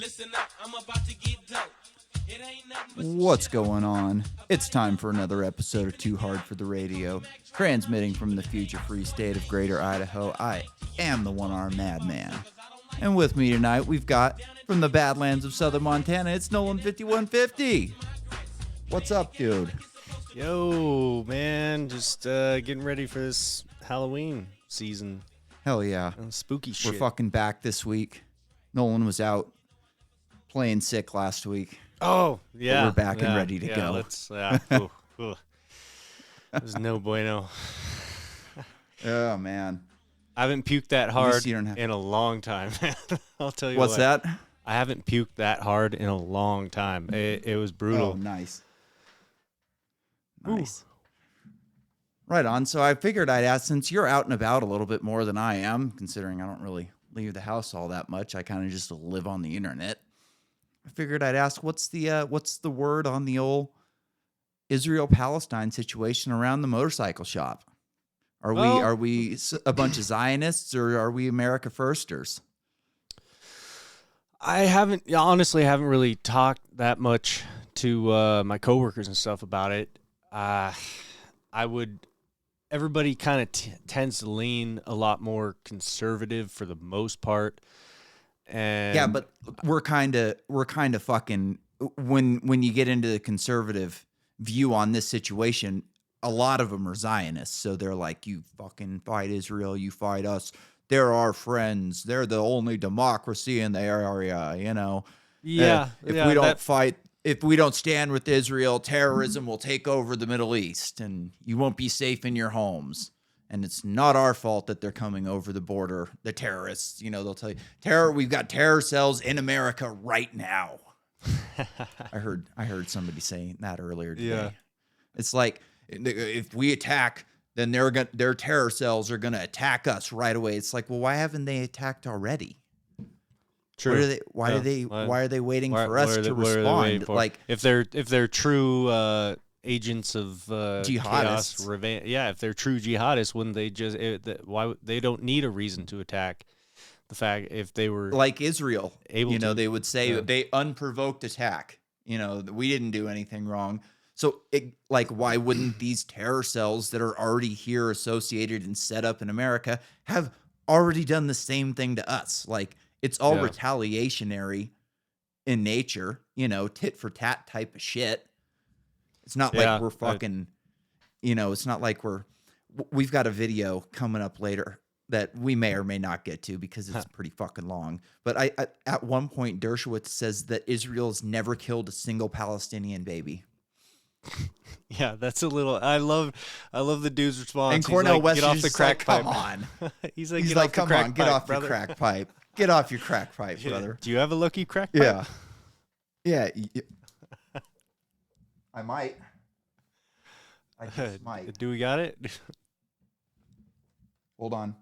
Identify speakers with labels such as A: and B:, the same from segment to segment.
A: Listen up, I'm about to get dope. It ain't nothing but
B: What's going on? It's time for another episode of Too Hard for the Radio. Transmitting from the future-free state of Greater Idaho, I am the one-armed madman. And with me tonight, we've got, from the Badlands of Southern Montana, it's Nolan 5150. What's up, dude?
C: Yo, man, just getting ready for this Halloween season.
B: Hell yeah.
C: Spooky shit.
B: We're fucking back this week. Nolan was out playing sick last week.
C: Oh, yeah.
B: But we're back and ready to go.
C: There's no bueno.
B: Oh, man.
C: I haven't puked that hard
B: you don't have-
C: in a long time, man. I'll tell you
B: What's
C: what.
B: that?
C: I haven't puked that hard in a long time. It was brutal.
B: Oh, nice. Nice. Right on. So I figured I'd ask, since you're out and about a little bit more than I am, considering I don't really leave the house all that much, I kind of just live on the internet. I figured I'd ask, what's the word on the old Israel-Palestine situation around the motorcycle shop? Are we a bunch of Zionists, or are we America firsters?
C: I honestly haven't really talked that much to my coworkers and stuff about it. Everybody kind of tends to lean a lot more conservative for the most part. And
B: yeah, but we're kind of fucking, when you get into the conservative view on this situation, a lot of them are Zionists. So they're like, you fucking fight Israel, you fight us. They're our friends. They're the only democracy in the area, you know?
C: Yeah.
B: If we don't stand with Israel, terrorism will take over the Middle East and you won't be safe in your homes. And it's not our fault that they're coming over the border. The terrorists, you know, they'll tell you, we've got terror cells in America right now. I heard somebody saying that earlier today.
C: Yeah.
B: It's like, if we attack, then their terror cells are going to attack us right away. It's like, well, why haven't they attacked already?
C: True.
B: Why are they waiting for us to respond? Like,
C: if they're true agents of
B: jihadists,
C: chaos, if they're true jihadists, wouldn't they just why they don't need a reason to attack? The fact if they were
B: like Israel, they would say they unprovoked attack. You know, we didn't do anything wrong. So, why wouldn't these terror cells that are already here, associated and set up in America, have already done the same thing to us? Like, it's all retaliationary in nature, you know, tit for tat type of shit. It's not like we're fucking, it's not like we've got a video coming up later that we may or may not get to because it's pretty fucking long. But I at one point, Dershowitz says that Israel's never killed a single Palestinian baby.
C: Yeah, that's a little. I love the dude's response.
B: And Cornell West
C: get off the crack pipe.
B: Come on.
C: He's like,
B: come on, get off your crack pipe. Get off your crack pipe, brother.
C: Do you have a lucky crack pipe?
B: Yeah. I might. I just might.
C: Do we got it?
B: Hold on.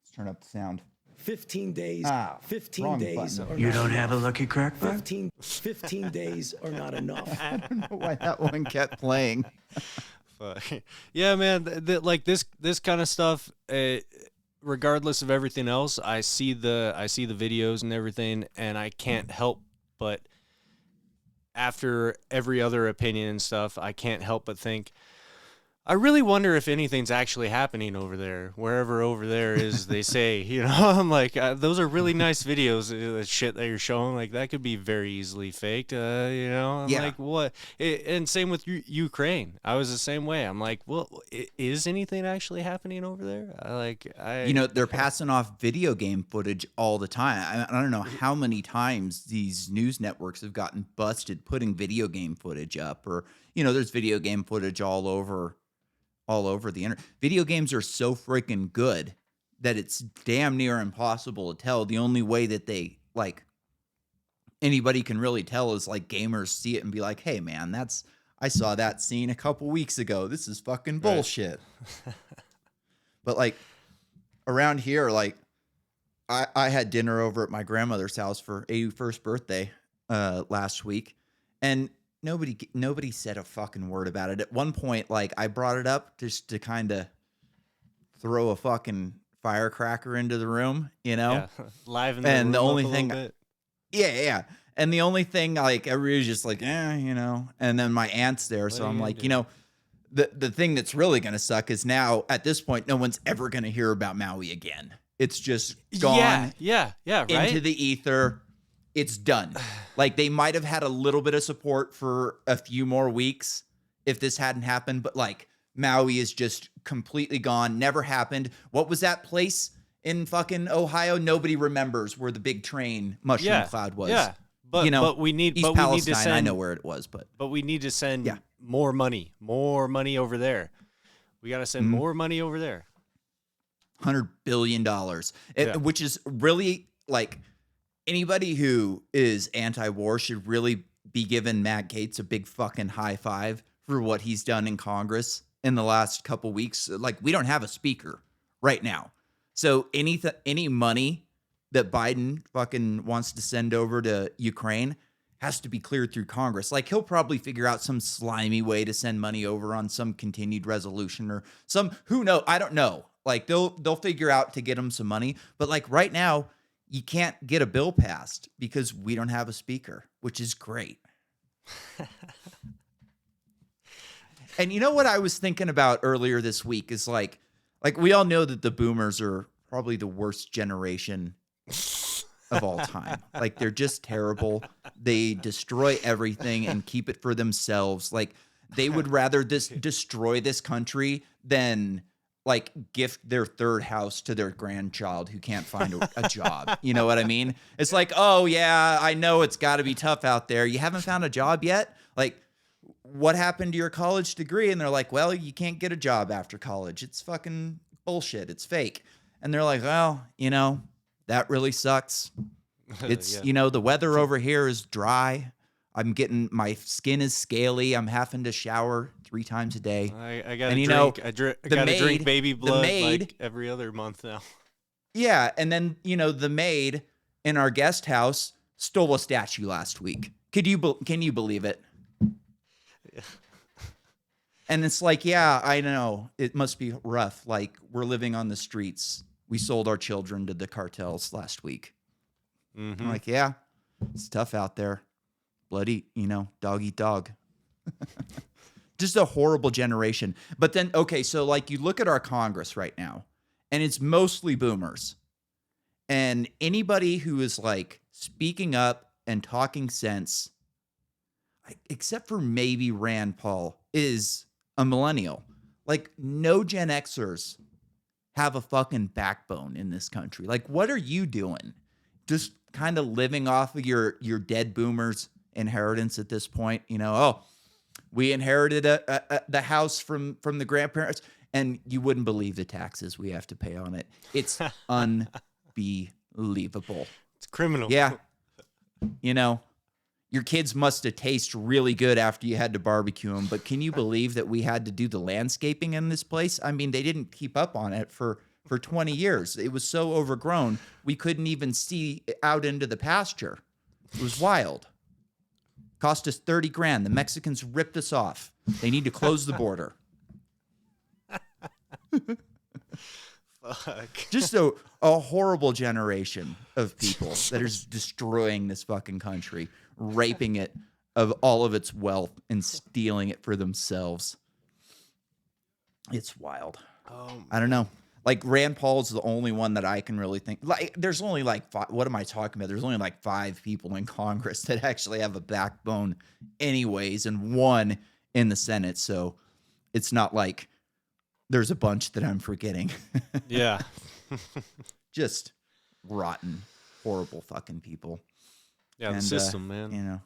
B: Let's turn up the sound.
D: 15 days. 15 days.
E: You don't have a lucky crack pipe?
D: 15 days are not enough.
B: I don't know why that one kept playing.
C: Yeah, man. This kind of stuff. Regardless of everything else, I see the videos and everything, and I can't help but, after every other opinion and stuff, I can't help but think, I really wonder if anything's actually happening over there, wherever over there is. They say, I'm like, those are really nice videos. The shit that you're showing, like, that could be very easily faked. I'm like, what? And same with Ukraine. I was the same way. I'm like, well, is anything actually happening over there?
B: They're passing off video game footage all the time. I don't know how many times these news networks have gotten busted putting video game footage up, or there's video game footage all over the internet. Video games are so freaking good that it's damn near impossible to tell. The only way that they, anybody can really tell is, gamers see it and be like, hey, man, I saw that scene a couple weeks ago. This is fucking bullshit. Right. But, around here, I had dinner over at my grandmother's house for 81st birthday last week, and Nobody said a fucking word about it. At one point, I brought it up just to kind of throw a fucking firecracker into the room,
C: Yeah, liven the
B: and
C: room
B: the only
C: up a
B: thing,
C: little bit.
B: Yeah. And the only thing, like, everybody's just like, and then my aunt's there. So I'm like, the thing that's really going to suck is now at this point, no one's ever going to hear about Maui again. It's just gone
C: Yeah, right?
B: into the ether. It's done. Like, they might have had a little bit of support for a few more weeks if this hadn't happened, but like Maui is just completely gone. Never happened. What was that place in fucking Ohio? Nobody remembers where the big train mushroom cloud was.
C: Yeah. But we need
B: East
C: but
B: Palestine,
C: we need to send,
B: I know where it was, but
C: we need to send more money over there. We got to send more money over there.
B: $100 billion, which is really like anybody who is anti-war should really be giving Matt Gaetz a big fucking high five for what he's done in Congress in the last couple weeks. Like, we don't have a speaker right now. So any money that Biden fucking wants to send over to Ukraine has to be cleared through Congress. Like, he'll probably figure out some slimy way to send money over on some continued resolution or who knows? I don't know. Like, they'll figure out to get him some money. But like right now, you can't get a bill passed because we don't have a speaker, which is great. And you know what I was thinking about earlier this week is like we all know that the boomers are probably the worst generation of all time. Like, they're just terrible. They destroy everything and keep it for themselves. Like, they would rather destroy this country than like gift their third house to their grandchild who can't find a job. You know what I mean? It's like, oh yeah, I know it's got to be tough out there. You haven't found a job yet? Like, what happened to your college degree? And they're like, well, you can't get a job after college. It's fucking bullshit. It's fake. And they're like, well, that really sucks. It's, the weather over here is dry. My skin is scaly. I'm having to shower 3 times a day.
C: I gotta drink baby blood like every other month now.
B: Yeah. And then, the maid in our guest house stole a statue last week. Can you believe it? Yeah. And it's like, yeah, I know it must be rough. Like, we're living on the streets. We sold our children to the cartels last week. Mm-hmm. I'm like, yeah, it's tough out there. Bloody, dog eat dog. Just a horrible generation. But then, okay, so like you look at our Congress right now, and it's mostly boomers. And anybody who is like speaking up and talking sense, except for maybe Rand Paul, is a millennial. Like, no Gen Xers have a fucking backbone in this country. Like, what are you doing? Just kind of living off of your dead boomers' inheritance at this point. We inherited the house from the grandparents, and you wouldn't believe the taxes we have to pay on it. It's unbelievable.
C: It's criminal.
B: Yeah. Your kids must have tasted really good after you had to barbecue them, but can you believe that we had to do the landscaping in this place? I mean, they didn't keep up on it for 20 years. It was so overgrown, we couldn't even see out into the pasture. It was wild. Cost us $30,000. The Mexicans ripped us off. They need to close the border.
C: Fuck.
B: Just a horrible generation of people that is destroying this fucking country, raping it of all of its wealth and stealing it for themselves. It's wild. I don't know. Like, Rand Paul's the only one that I can really think. Like, there's only like five, what am I talking about? There's only like 5 people in Congress that actually have a backbone, anyways, and 1 in the Senate. So it's not like there's a bunch that I'm forgetting.
C: Yeah.
B: Just rotten, horrible fucking people.
C: Yeah, the system, man.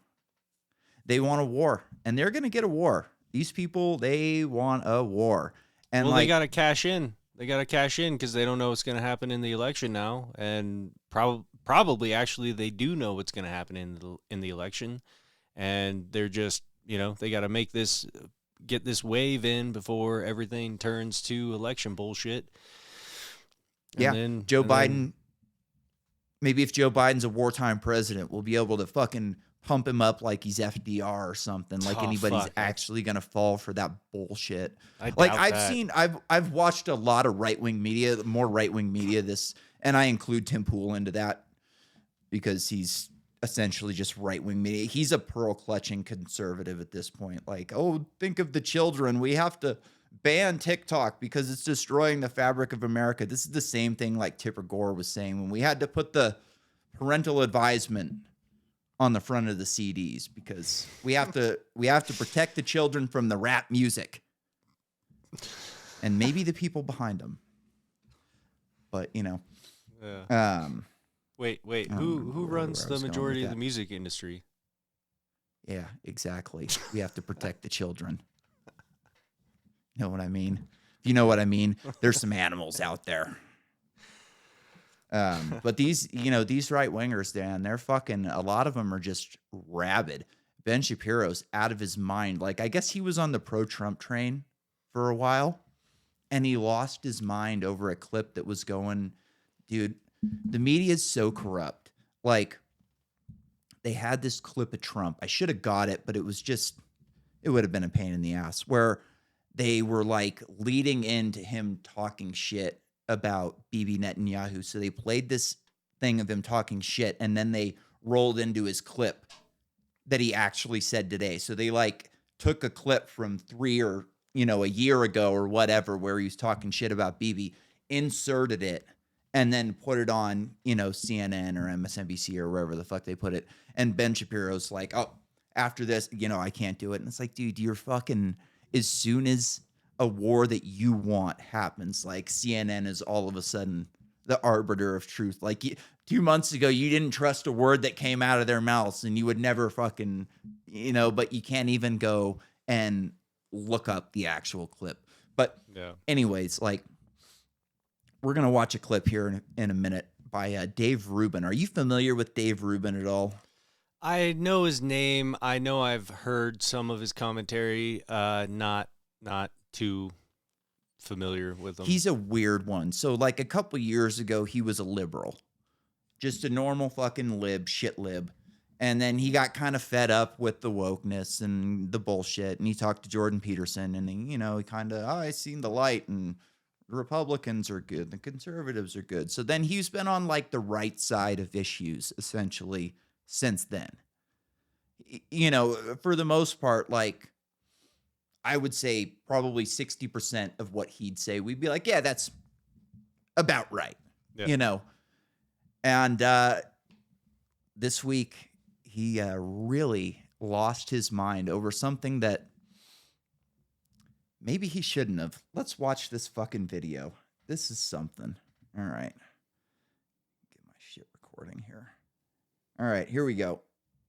B: They want a war, and they're going to get a war. These people, they want a war. And
C: well, they got to cash in. They got to cash in because they don't know what's going to happen in the election now, and probably actually they do know what's going to happen in the election, and they're just they got to get this wave in before everything turns to election bullshit.
B: Joe Biden. Maybe if Joe Biden's a wartime president, we'll be able to fucking pump him up like he's FDR or something. Like anybody's actually gonna fall for that bullshit. I've watched a lot of right-wing media, more right-wing media and I include Tim Pool into that because he's essentially just right-wing media. He's a pearl-clutching conservative at this point. Like, oh, think of the children. We have to ban TikTok because it's destroying the fabric of America. This is the same thing like Tipper Gore was saying when we had to put the parental advisement on the front of the CDs because we have to protect the children from the rap music and maybe the people behind them. But
C: Yeah. Wait. Who runs the majority of the music industry?
B: Yeah, exactly. We have to protect the children. You know what I mean? If you know what I mean, there's some animals out there. But these right wingers, Dan, they're fucking, a lot of them are just rabid. Ben Shapiro's out of his mind. Like, I guess he was on the pro-Trump train for a while and he lost his mind over a clip that was going, dude, the media is so corrupt. Like, they had this clip of Trump. I should have got it, but it would have been a pain in the ass where they were like leading into him talking shit about Bibi Netanyahu. So they played this thing of him talking shit and then they rolled into his clip that he actually said today. So they like took a clip from 3 or, a year ago or whatever, where he was talking shit about Bibi, inserted it and then put it on, CNN or MSNBC or wherever the fuck they put it. And Ben Shapiro's like, oh, after this, I can't do it. And it's like, dude, you're fucking, as soon as a war that you want happens, like CNN is all of a sudden the arbiter of truth. Like 2 months ago, you didn't trust a word that came out of their mouths and you would never fucking, but you can't even go and look up the actual clip. But anyways, like, we're going to watch a clip here in a minute by Dave Rubin. Are you familiar with Dave Rubin at all?
C: I know his name. I know I've heard some of his commentary. Not too familiar with him.
B: He's a weird one. So like a couple years ago, he was a liberal, just a normal fucking shit lib. And then he got kind of fed up with the wokeness and the bullshit. And he talked to Jordan Peterson and he kind of, I seen the light and the Republicans are good. The conservatives are good. So then he's been on like the right side of issues essentially since then. For the most part, like, I would say probably 60% of what he'd say, we'd be like, yeah, that's about right. Yeah. And this week he really lost his mind over something that maybe he shouldn't have. Let's watch this fucking video. This is something. All right. Get my shit recording here. All right, here we go.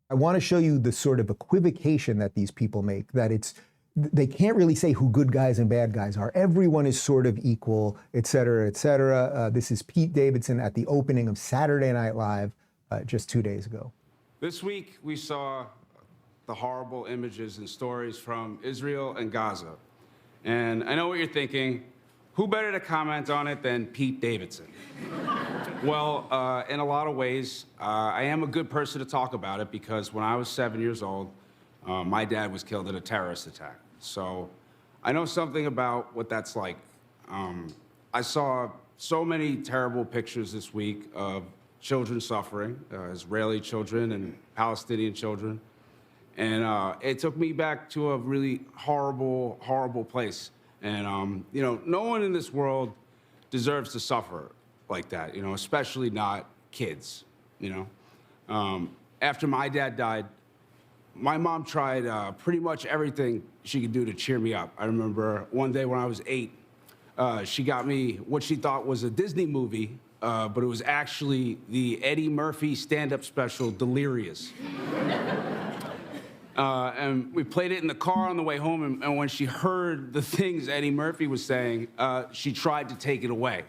F: I want to show you the sort of equivocation that these people make, that they can't really say who good guys and bad guys are. Everyone is sort of equal, et cetera, et cetera. This is Pete Davidson at the opening of Saturday Night Live just 2 days ago.
G: This week, we saw the horrible images and stories from Israel and Gaza. And I know what you're thinking. Who better to comment on it than Pete Davidson? Well, in a lot of ways, I am a good person to talk about it because when I was 7 years old, my dad was killed in a terrorist attack. So I know something about what that's like. I saw so many terrible pictures this week of children suffering, Israeli children and Palestinian children. And it took me back to a really horrible, horrible place. And, no one in this world deserves to suffer like that, especially not kids, After my dad died, my mom tried pretty much everything she could do to cheer me up. I remember one day when I was 8, she got me what she thought was a Disney movie, but it was actually the Eddie Murphy stand-up special, Delirious. And we played it in the car on the way home, and when she heard the things Eddie Murphy was saying, she tried to take it away.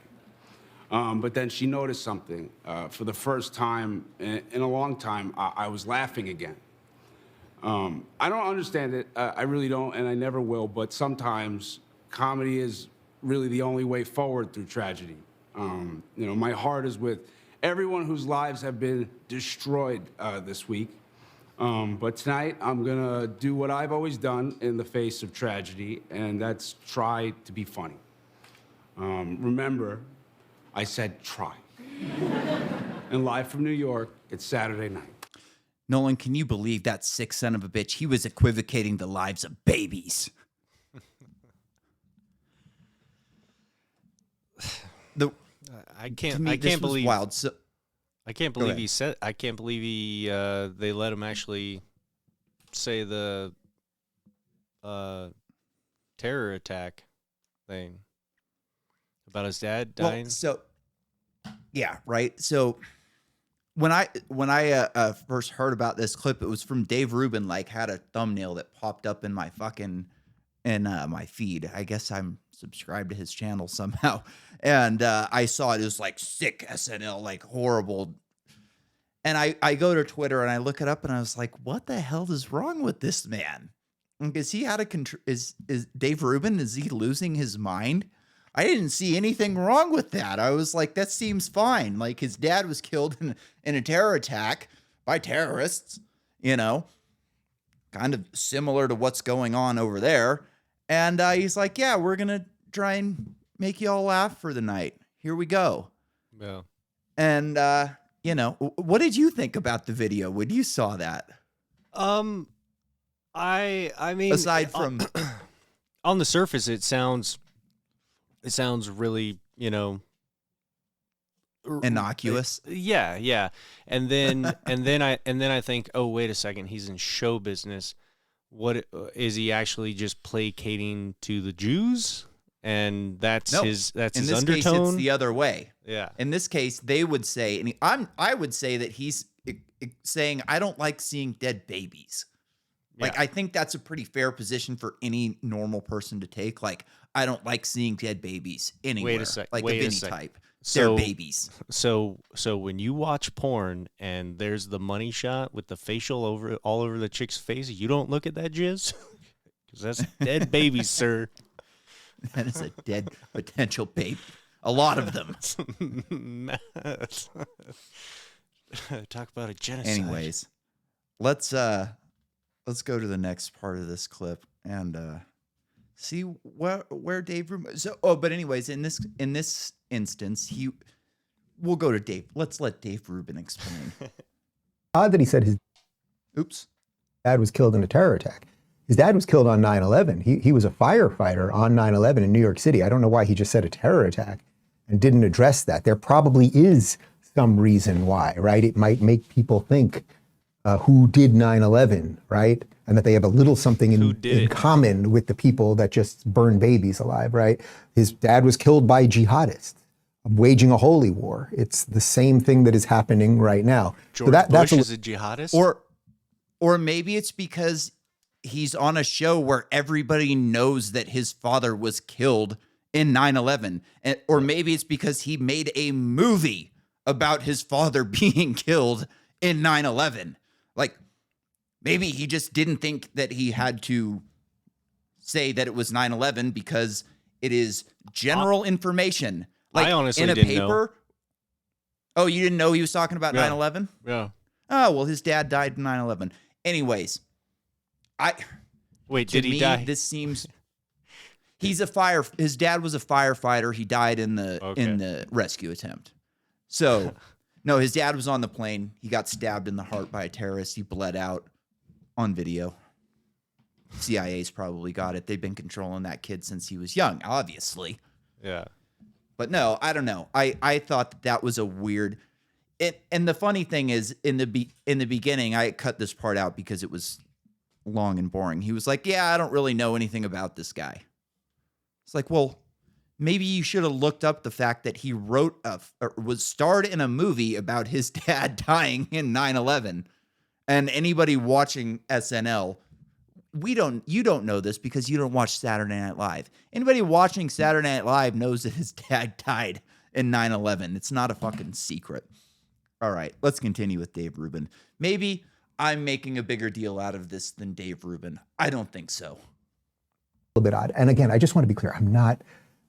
G: But then she noticed something. For the first time in a long time, I was laughing again. I don't understand it. I really don't, and I never will. But sometimes comedy is really the only way forward through tragedy. My heart is with everyone whose lives have been destroyed this week. But tonight, I'm gonna do what I've always done in the face of tragedy, and that's try to be funny. Remember, I said try. And live from New York, it's Saturday night.
B: Nolan, can you believe that sick son of a bitch? He was equivocating the lives of babies.
C: I can't.
B: To me,
C: I
B: this
C: can't
B: was
C: believe.
B: wild. So,
C: I can't
B: Go
C: believe
B: ahead.
C: he said. I can't believe he. They let him actually say the terror attack thing about his dad dying.
B: well, so yeah, right. So when I first heard about this clip, it was from Dave Rubin. Like, had a thumbnail that popped up in my fucking my feed. I guess I'm subscribed to his channel somehow, and I saw it. It was like sick SNL, like horrible. And I go to Twitter and I look it up and I was like, what the hell is wrong with this man? Is he out of control? Is Dave Rubin? Is he losing his mind? I didn't see anything wrong with that. I was like, that seems fine. Like, his dad was killed in a terror attack by terrorists, you know, kind of similar to what's going on over there. And he's like, yeah, we're going to try and make you all laugh for the night. Here we go.
C: Yeah.
B: And, you know, what did you think about the video when you saw that?
C: I mean,
B: Aside from
C: on the surface, it sounds really, you know,
B: innocuous.
C: Yeah. And then I think, oh, wait a second, he's in show business. What is he actually just placating to the Jews? And that's
B: No.
C: his
B: In this
C: undertone.
B: case, it's the other way.
C: Yeah.
B: In this case, they would say, and I would say that he's saying, I don't like seeing dead babies. Like,
C: Yeah.
B: I think that's a pretty fair position for any normal person to take. Like, I don't like seeing dead babies anywhere. Like
C: wait
B: a
C: a
B: Vinny
C: sec.
B: type.
C: So-
B: They're babies.
C: So when you watch porn and there's the money shot with the facial all over the chick's face, you don't look at that jizz? Because that's dead babies, sir.
B: That is a dead potential baby. A lot of them.
C: Talk about a genocide.
B: Anyways, let's go to the next part of this clip and see where Dave Rubin. But anyways, in this instance, we'll go to Dave. Let's let Dave Rubin explain.
F: Odd that he said his
B: Oops.
F: dad was killed in a terror attack. His dad was killed on 9/11. He was a firefighter on 9/11 in New York City. I don't know why he just said a terror attack and didn't address that. There probably is some reason why, right? It might make people think who did 9/11, right? And that they have a little something in common with the people that just burn babies alive, right? His dad was killed by jihadists waging a holy war. It's the same thing that is happening right now.
C: George Bush is a jihadist?
B: Or maybe it's because he's on a show where everybody knows that his father was killed in 9/11. Or maybe it's because he made a movie about his father being killed in 9/11. Like, maybe he just didn't think that he had to say that it was 9/11 because it is general information. Like,
C: I honestly
B: in a
C: didn't
B: paper.
C: know.
B: Oh, you didn't know he was talking about
C: Yeah.
B: 9/11?
C: Yeah.
B: Oh, well, his dad died in 9/11. Anyways,
C: Wait,
B: to
C: did he
B: me,
C: die?
B: This seems his dad was a firefighter. He died in the rescue attempt. So, no, his dad was on the plane. He got stabbed in the heart by a terrorist. He bled out on video. CIA's probably got it. They've been controlling that kid since he was young, obviously.
C: Yeah.
B: But no, I don't know. I thought that was a weird. And the funny thing is, in the beginning, I cut this part out because it was long and boring. He was like, "Yeah, I don't really know anything about this guy." It's like, well, maybe you should have looked up the fact that he was starred in a movie about his dad dying in 9/11. And anybody watching SNL, you don't know this because you don't watch Saturday Night Live. Anybody watching Saturday Night Live knows that his dad died in 9/11. It's not a fucking secret. All right, let's continue with Dave Rubin. Maybe I'm making a bigger deal out of this than Dave Rubin. I don't think so.
F: A little bit odd. And again, I just want to be clear. I'm not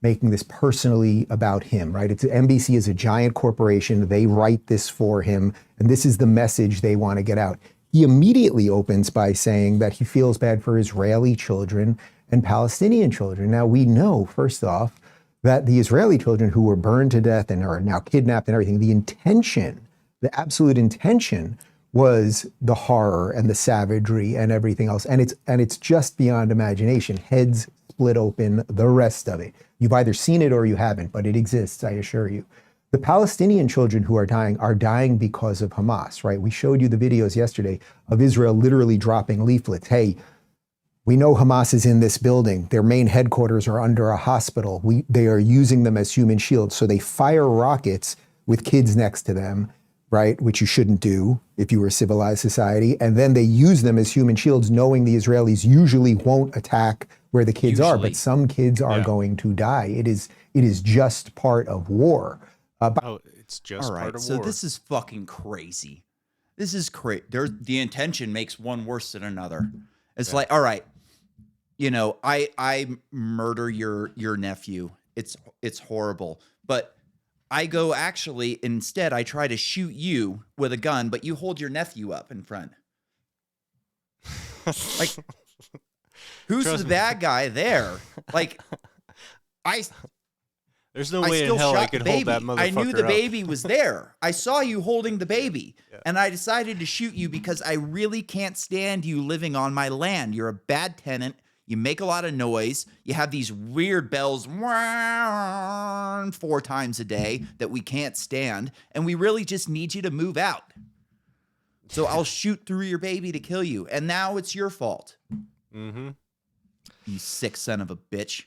F: making this personally about him, right? NBC is a giant corporation. They write this for him, and this is the message they want to get out. He immediately opens by saying that he feels bad for Israeli children and Palestinian children. Now, we know, first off, that the Israeli children who were burned to death and are now kidnapped and everything, the absolute intention was the horror and the savagery and everything else. And it's just beyond imagination. Heads split open, the rest of it. You've either seen it or you haven't, but it exists, I assure you. The Palestinian children who are dying because of Hamas, right? We showed you the videos yesterday of Israel literally dropping leaflets. Hey, we know Hamas is in this building. Their main headquarters are under a hospital. They are using them as human shields. So they fire rockets with kids next to them, right? Which you shouldn't do if you were a civilized society. And then they use them as human shields, knowing the Israelis usually won't attack where the kids are, but some kids are going to die. It is just part of war.
C: It's just
B: all right,
C: part of
B: so
C: war.
B: this is fucking crazy. This is crazy. The intention makes one worse than another. It's like, all right, you know, I murder your nephew. It's horrible. But I go instead I try to shoot you with a gun, but you hold your nephew up in front. Like, who's the bad guy there? Like,
C: There's no way in hell I could hold that motherfucker
B: I knew the
C: up.
B: baby was there. I saw you holding the baby, and I decided to shoot you because I really can't stand you living on my land. You're a bad tenant. You make a lot of noise. You have these weird bells 4 times a day that we can't stand, and we really just need you to move out. So I'll shoot through your baby to kill you, and now it's your fault.
C: Mm-hmm.
B: You sick son of a bitch.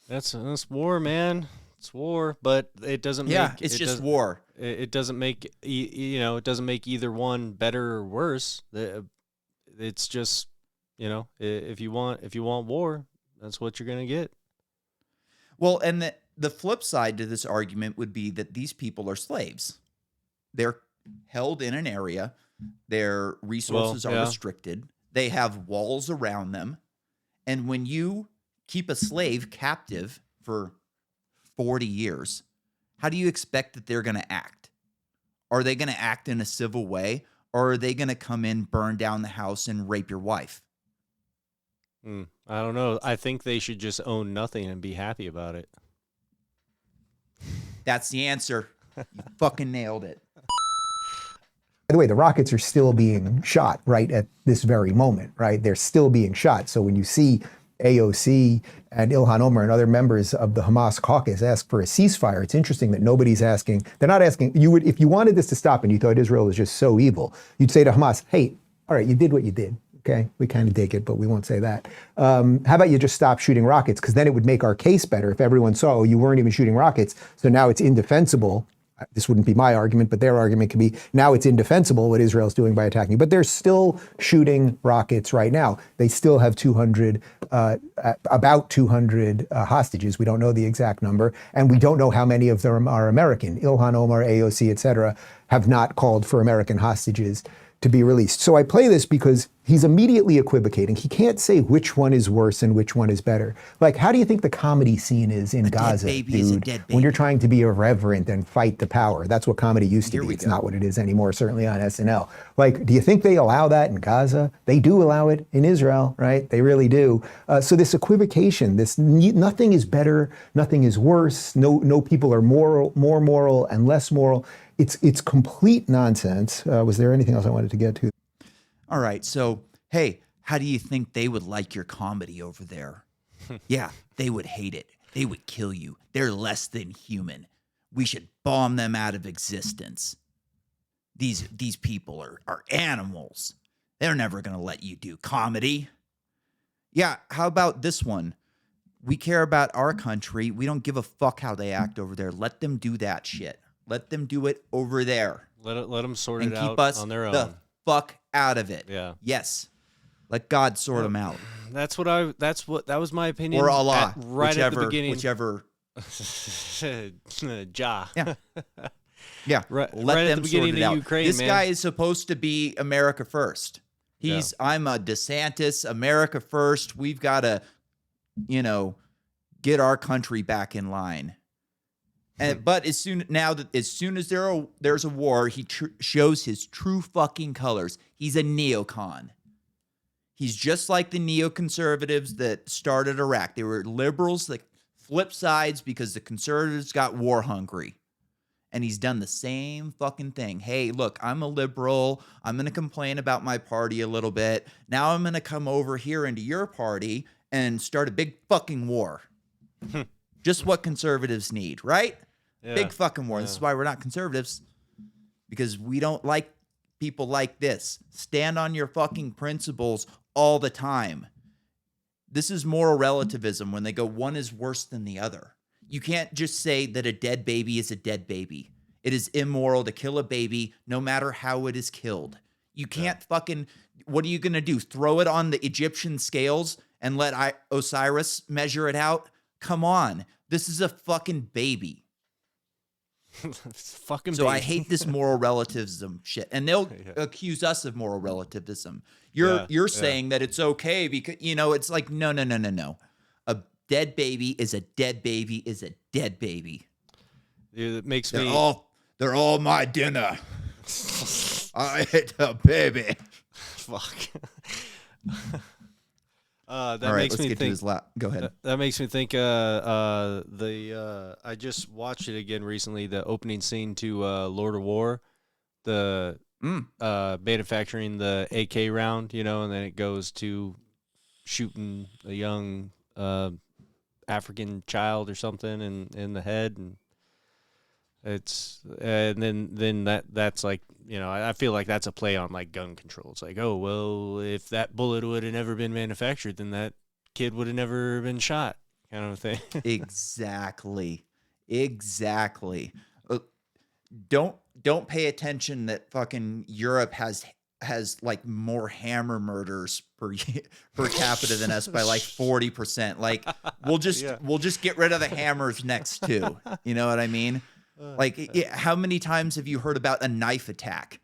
C: That's war, man. It's war, but it doesn't make
B: it's just war.
C: It doesn't make it doesn't make either one better or worse. It's just, if you want war, that's what you're gonna get.
B: Well, and the flip side to this argument would be that these people are slaves. They're held in an area. Their resources are restricted. They have walls around them. And when you keep a slave captive for 40 years, how do you expect that they're going to act? Are they going to act in a civil way, or are they going to come in, burn down the house, and rape your wife?
C: I don't know. I think they should just own nothing and be happy about it.
B: That's the answer. You fucking nailed it.
F: By the way, the rockets are still being shot right at this very moment, right? They're still being shot. So when you see AOC and Ilhan Omar and other members of the Hamas caucus ask for a ceasefire, it's interesting that nobody's asking. They're not asking. You would, if you wanted this to stop and you thought Israel was just so evil, you'd say to Hamas, hey, all right, you did what you did. Okay, we kind of dig it, but we won't say that. How about you just stop shooting rockets? Because then it would make our case better if everyone saw, oh, you weren't even shooting rockets, so now it's indefensible. This wouldn't be my argument, but their argument could be, now it's indefensible what Israel's doing by attacking you. But they're still shooting rockets right now. They still have about 200 hostages. We don't know the exact number, and we don't know how many of them are American. Ilhan Omar, AOC, et cetera, have not called for American hostages to be released. So I play this because he's immediately equivocating. He can't say which one is worse and which one is better. Like, how do you think the comedy scene is in Gaza, dude? When you're trying to be irreverent and fight the power. That's what comedy used to be. It's not what it is anymore, certainly on SNL. Like, do you think they allow that in Gaza? They do allow it in Israel, right? They really do. So this equivocation, nothing is better, nothing is worse, no people are more moral and less moral. It's complete nonsense. Was there anything else I wanted to get to?
B: All right. So, hey, how do you think they would like your comedy over there? Yeah, they would hate it. They would kill you. They're less than human. We should bomb them out of existence. These people are animals. They're never going to let you do comedy. Yeah, how about this one? We care about our country. We don't give a fuck how they act over there. Let them do that shit. Let them do it over there.
C: Let them sort
B: and
C: it
B: keep
C: out
B: us
C: on their own.
B: The fuck out of it.
C: Yeah.
B: Yes. Let God sort them out.
C: That was my opinion.
B: Or Allah.
C: Right at the beginning.
B: Whichever.
C: Ja.
B: Yeah. Yeah.
C: Right
B: Let
C: at
B: them
C: the beginning
B: sort it
C: of
B: out.
C: Ukraine,
B: This
C: man.
B: guy is supposed to be America first. I'm a DeSantis, America first. We've got to, get our country back in line. But as soon as there's a war, he shows his true fucking colors. He's a neocon. He's just like the neoconservatives that started Iraq. They were liberals that flipped sides because the conservatives got war hungry. and he's done the same fucking thing. Hey, look, I'm a liberal. I'm going to complain about my party a little bit. Now I'm going to come over here into your party and start a big fucking war. Just what conservatives need, right?
C: Yeah.
B: Big fucking war. This is why we're not conservatives, because we don't like people like this. Stand on your fucking principles all the time. This is moral relativism when they go one is worse than the other. You can't just say that a dead baby is a dead baby. It is immoral to kill a baby no matter how it is killed. You can't fucking, what are you going to do? Throw it on the Egyptian scales and let Osiris measure it out? Come on. This is a fucking baby.
C: It's fucking
B: So I
C: baby.
B: hate this moral relativism shit. And they'll accuse us of moral relativism. You're saying that it's okay because, it's like, no. A dead baby is a dead baby is a dead baby.
C: Dude, it makes
B: They're
C: me
B: they're all my dinner. I ate a baby.
C: fuck. That
B: All right,
C: makes
B: let's
C: me
B: get
C: think.
B: to his Go ahead.
C: That makes me think. I just watched it again recently. The opening scene to Lord of War, the manufacturing the AK round, and then it goes to shooting a young African child or something in the head, and that's like, I feel like that's a play on like gun control. It's like, oh well, if that bullet would have never been manufactured, then that kid would have never been shot, kind of thing.
B: Exactly. Don't pay attention that fucking Europe has like more hammer murders per capita than us by like 40%. Like we'll just get rid of the hammers next too. You know what I mean? Like how many times have you heard about a knife attack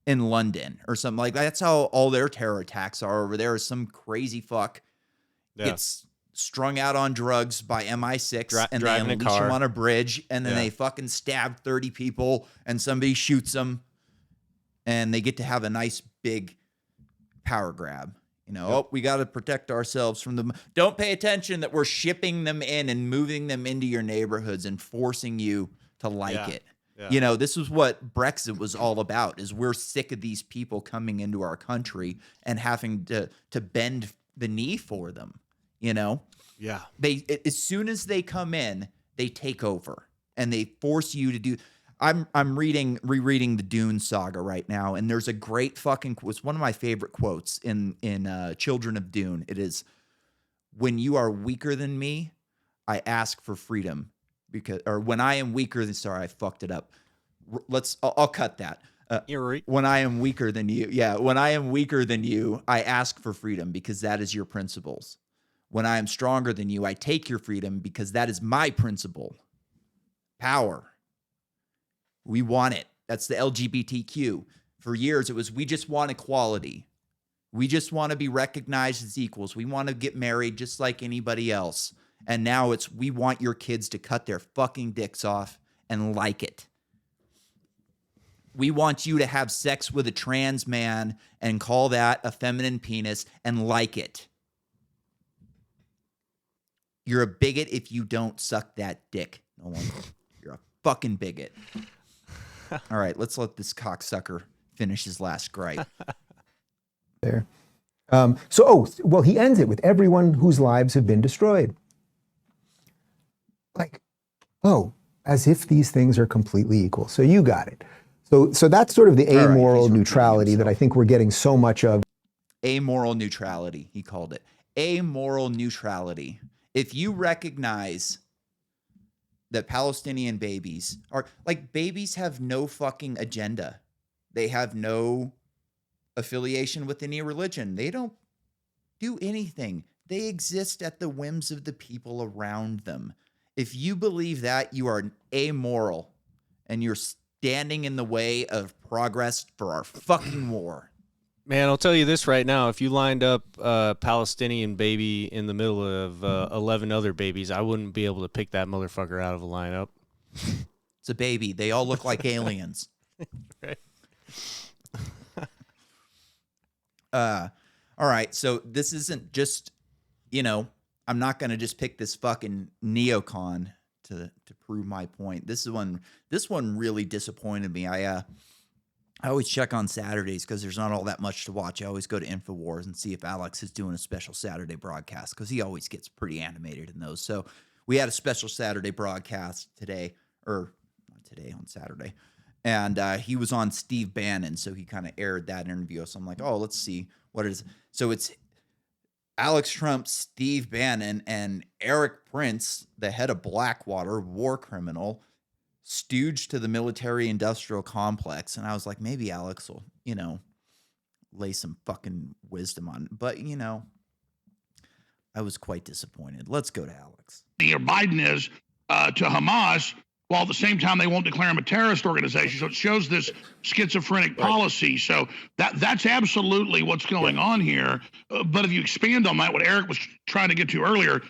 B: in London or something like that? That's how all their terror attacks are over there. Is some crazy fuck gets strung out on drugs by MI6 and they unleash him on a bridge, and then they fucking stab 30 people and somebody shoots them, and they get to have a nice big power grab. Oh, we got to protect ourselves from them. Don't pay attention that we're shipping them in and moving them into your neighborhoods and forcing you to like it. Yeah. This is what Brexit was all about, is we're sick of these people coming into our country and having to bend the knee for them.
C: Yeah.
B: They, as soon as they come in, they take over and they force you to do. I'm rereading the Dune saga right now, and there's a great fucking, it's one of my favorite quotes in Children of Dune. It is, when you are weaker than me, I ask for freedom, when I am weaker than, sorry, I fucked it up. I'll cut that.
C: You're right.
B: When I am weaker than you. Yeah. When I am weaker than you, I ask for freedom because that is your principles. When I am stronger than you, I take your freedom because that is my principle. Power. We want it. That's the LGBTQ. For years, it was, we just want equality. We just want to be recognized as equals. We want to get married just like anybody else. And now it's, we want your kids to cut their fucking dicks off and like it. We want you to have sex with a trans man and call that a feminine penis and like it. You're a bigot if you don't suck that dick. No one. You're a fucking bigot. All right, let's let this cocksucker finish his last gripe.
F: There. He ends it with everyone whose lives have been destroyed. Like, as if these things are completely equal. So you got it. So that's sort of the amoral neutrality that I think we're getting so much of.
B: Amoral neutrality, he called it. Amoral neutrality. If you recognize that Palestinian babies are, like, babies have no fucking agenda. They have no affiliation with any religion. They don't do anything. They exist at the whims of the people around them. If you believe that, you are amoral and you're standing in the way of progress for our fucking war.
C: Man, I'll tell you this right now. If you lined up a Palestinian baby in the middle of 11 other babies, I wouldn't be able to pick that motherfucker out of a lineup.
B: It's a baby. They all look like aliens.
C: Right.
B: All right. So this isn't just, I'm not going to just pick this fucking neocon to prove my point. This one really disappointed me. I always check on Saturdays because there's not all that much to watch. I always go to InfoWars and see if Alex is doing a special Saturday broadcast because he always gets pretty animated in those. So we had a special Saturday broadcast today, or not today, on Saturday. And he was on Steve Bannon, so he kind of aired that interview. So I'm like, oh, let's see what it is. So it's Alex Trump, Steve Bannon, and Eric Prince, the head of Blackwater, war criminal, stooge to the military-industrial complex. And I was like, maybe Alex will, lay some fucking wisdom on. But, I was quite disappointed. Let's go to Alex.
H: Biden is to Hamas, while at the same time they won't declare him a terrorist organization. So it shows this schizophrenic policy. So that's absolutely what's going on here. But if you expand on that, what Eric was trying to get to earlier,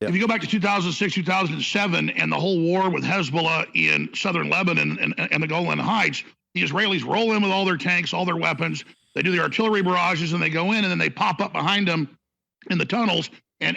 H: if you go back to 2006, 2007, and the whole war with Hezbollah in southern Lebanon and the Golan Heights, the Israelis roll in with all their tanks, all their weapons. They do the artillery barrages, and they go in, and then they pop up behind them in the tunnels and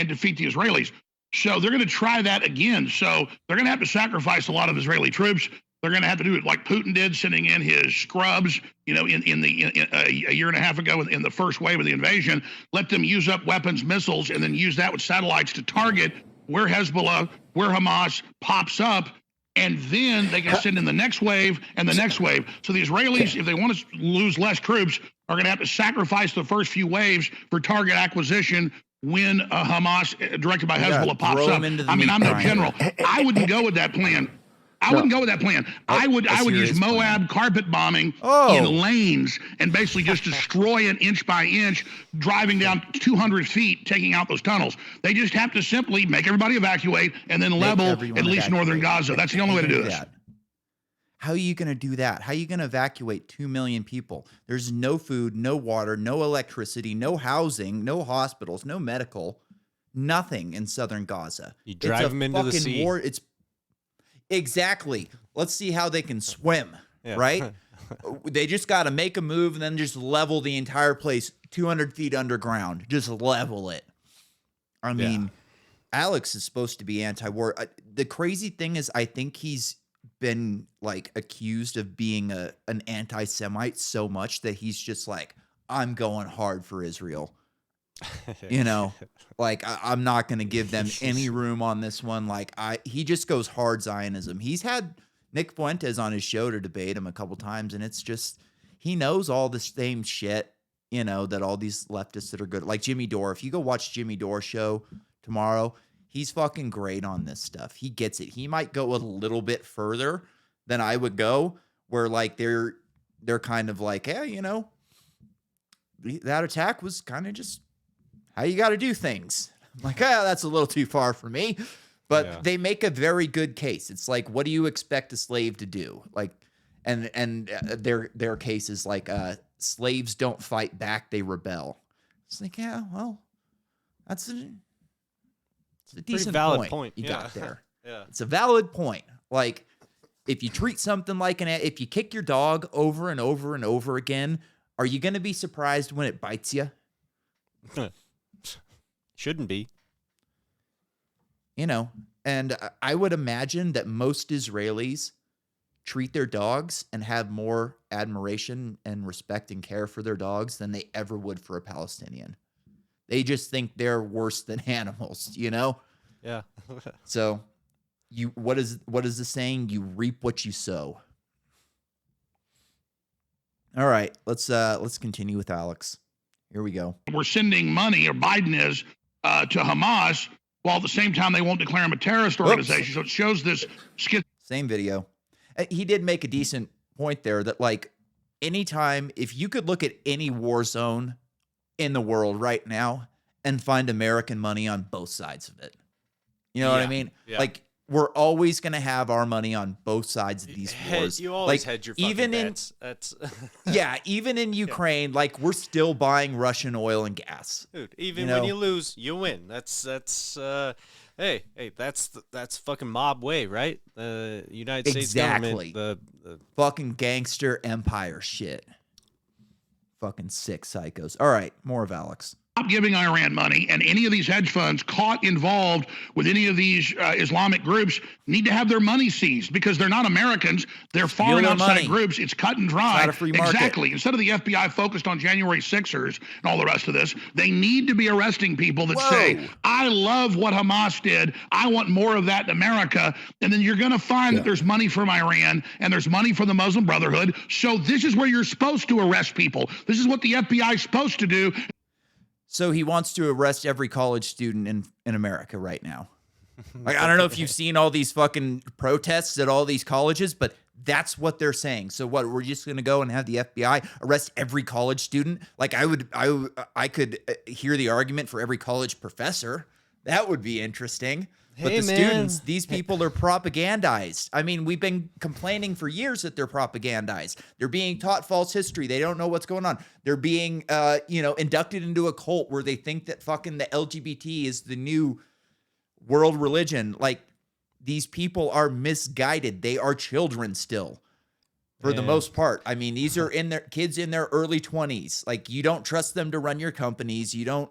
H: defeat the Israelis. So they're going to try that again. So they're going to have to sacrifice a lot of Israeli troops. They're going to have to do it like Putin did, sending in his scrubs, a year and a half ago in the first wave of the invasion. Let them use up weapons, missiles, and then use that with satellites to target where Hezbollah, where Hamas pops up. And then they can send in the next wave and the next wave. So the Israelis, if they want to lose less troops, are going to have to sacrifice the first few waves for target acquisition when Hamas, directed by Hezbollah, pops up. I mean, I'm no general. I wouldn't go with that plan. I wouldn't go with that plan. I would use Moab carpet bombing in lanes and basically just destroy it inch by inch, driving down 200 feet, taking out those tunnels. They just have to simply make everybody evacuate and then level at least northern Gaza. That's the only way to do this.
B: How are you going to do that? How are you going to evacuate 2 million people? There's no food, no water, no electricity, no housing, no hospitals, no medical, nothing in southern Gaza.
C: You drive them into the sea.
B: War. Exactly. Let's see how they can swim, right? They just got to make a move and then just level the entire place 200 feet underground. Just level it. I mean, Alex is supposed to be anti-war. The crazy thing is I think he's been accused of being an anti-Semite so much that he's just like, I'm going hard for Israel. I'm not going to give them any room on this one. He just goes hard Zionism. He's had Nick Fuentes on his show to debate him a couple times, and it's just, he knows all the same shit, that all these leftists that are good, like Jimmy Dore. If you go watch Jimmy Dore's show tomorrow, he's fucking great on this stuff. He gets it. He might go a little bit further than I would go, where they're kind of like, that attack was kind of just how you got to do things. I'm like, that's a little too far for me. But they make a very good case. It's like, what do you expect a slave to do? Their case is slaves don't fight back, they rebel. It's like, that's a decent
C: valid
B: point you got there.
C: Yeah.
B: It's a valid point. If you treat something like if you kick your dog over and over and over again, are you going to be surprised when it bites you?
C: Shouldn't be.
B: And I would imagine that most Israelis treat their dogs and have more admiration and respect and care for their dogs than they ever would for a Palestinian. They just think they're worse than animals,
C: Yeah.
B: So what is the saying? You reap what you sow. All right, let's continue with Alex. Here we go.
H: We're sending money, or Biden is, to Hamas, while at the same time they won't declare him a terrorist organization. So it shows this
B: same video. He did make a decent point there that anytime, if you could look at any war zone in the world right now and find American money on both sides of it, you know what I mean?
C: Yeah.
B: We're always going to have our money on both sides of these wars.
C: You always hedge your fucking bets. That's
B: even in Ukraine, we're still buying Russian oil and gas.
C: Dude, even when you lose, you win. That's hey, that's fucking mob way, right? The United States government, the
B: fucking gangster empire shit. Fucking sick psychos. All right, more of Alex.
H: stop giving Iran money, and any of these hedge funds caught involved with any of these Islamic groups need to have their money seized because they're not Americans. They're foreign
B: their
H: outside
B: money.
H: groups. It's cut and dry.
B: It's not a free market.
H: Exactly. Instead of the FBI focused on January 6ers and all the rest of this, they need to be arresting people that say, I love what Hamas did. I want more of that in America. And then you're going to find that there's money from Iran and there's money from the Muslim Brotherhood. So this is where you're supposed to arrest people. This is what the FBI is supposed to do.
B: So he wants to arrest every college student in America right now. Like, I don't know if you've seen all these fucking protests at all these colleges, but that's what they're saying. So what, we're just going to go and have the FBI arrest every college student? Like I could hear the argument for every college professor. That would be interesting. But the students, these people are propagandized. I mean, we've been complaining for years that they're propagandized. They're being taught false history. They don't know what's going on. They're being, inducted into a cult where they think that fucking the LGBT is the new world religion. Like, these people are misguided. They are children still, for the most part. I mean, these are kids in their early 20s. Like, you don't trust them to run your companies. You don't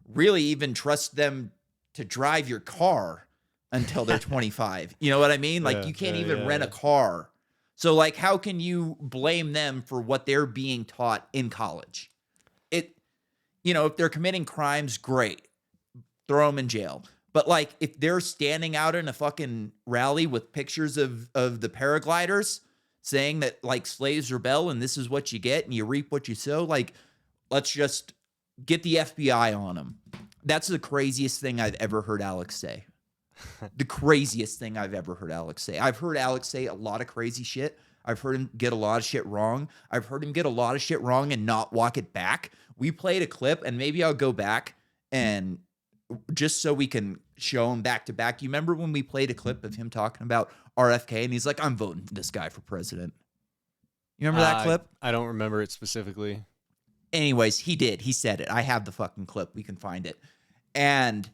B: really even trust them to drive your car until they're 25. You know what I mean? Like, you can't even rent a car. So, like, how can you blame them for what they're being taught in college? If they're committing crimes, great. Throw them in jail. But, like, if they're standing out in a fucking rally with pictures of the paragliders saying that, like, slaves rebel and this is what you get and you reap what you sow, like, let's just get the FBI on them. That's the craziest thing I've ever heard Alex say. The craziest thing I've ever heard Alex say. I've heard Alex say a lot of crazy shit. I've heard him get a lot of shit wrong. I've heard him get a lot of shit wrong and not walk it back. We played a clip, and maybe I'll go back and just so we can show him back to back. You remember when we played a clip of him talking about RFK and he's like, I'm voting this guy for president. You remember that clip?
C: I don't remember it specifically.
B: Anyways, he did. He said it. I have the fucking clip. We can find it. And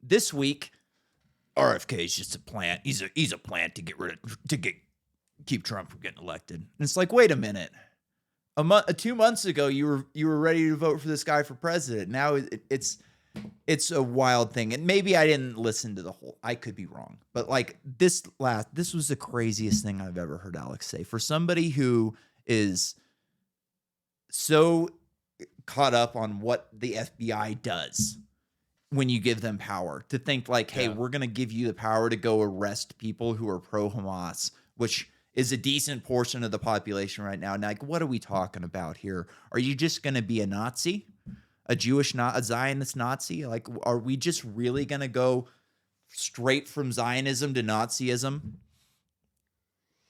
B: this week, RFK is just a plant. He's a plant to keep Trump from getting elected. And it's like, wait a minute. 2 months ago, you were ready to vote for this guy for president. Now it's a wild thing. And maybe I didn't listen to the whole. I could be wrong. But like this was the craziest thing I've ever heard Alex say. For somebody who is so caught up on what the FBI does when you give them power, to think like, hey, we're going to give you the power to go arrest people who are pro-Hamas, which is a decent portion of the population right now. And like, what are we talking about here? Are you just going to be a Nazi, a Zionist Nazi? Like, are we just really going to go straight from Zionism to Nazism?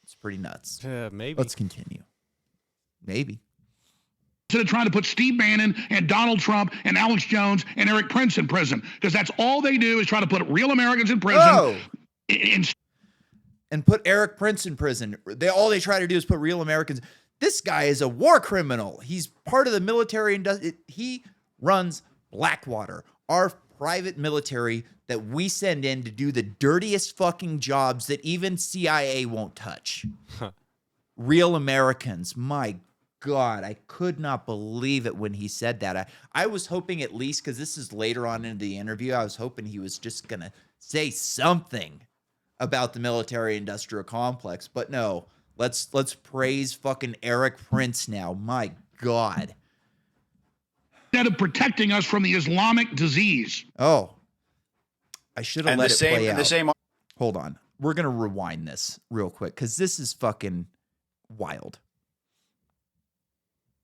B: It's pretty nuts.
C: Yeah, maybe.
B: Let's continue. Maybe.
H: Instead of trying to put Steve Bannon and Donald Trump and Alex Jones and Eric Prince in prison, because that's all they do is try to put real Americans in prison.
B: And put Eric Prince in prison. All they try to do is put real Americans. This guy is a war criminal. He's part of the military. He runs Blackwater, our private military that we send in to do the dirtiest fucking jobs that even CIA won't touch. Real Americans. My God, I could not believe it when he said that. I was hoping, at least, because this is later on in the interview, I was hoping he was just going to say something about the military-industrial complex. But no, let's praise fucking Eric Prince now. My God.
H: Instead of protecting us from the Islamic disease.
B: Oh, I should have let it play out. Hold on. We're going to rewind this real quick because this is fucking wild.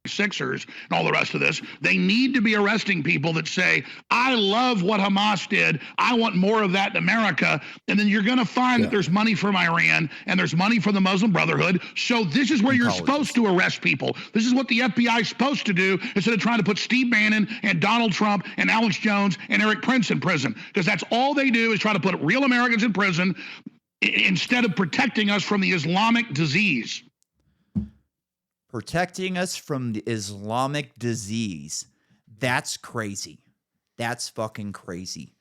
H: Sixers and all the rest of this, they need to be arresting people that say, I love what Hamas did. I want more of that in America. And then you're going to find that there's money from Iran and there's money from the Muslim Brotherhood. So this is where you're supposed to arrest people. This is what the FBI is supposed to do, instead of trying to put Steve Bannon and Donald Trump and Alex Jones and Eric Prince in prison, because that's all they do is try to put real Americans in prison instead of protecting us from the Islamic disease.
B: Protecting us from the Islamic disease. That's crazy. That's fucking crazy.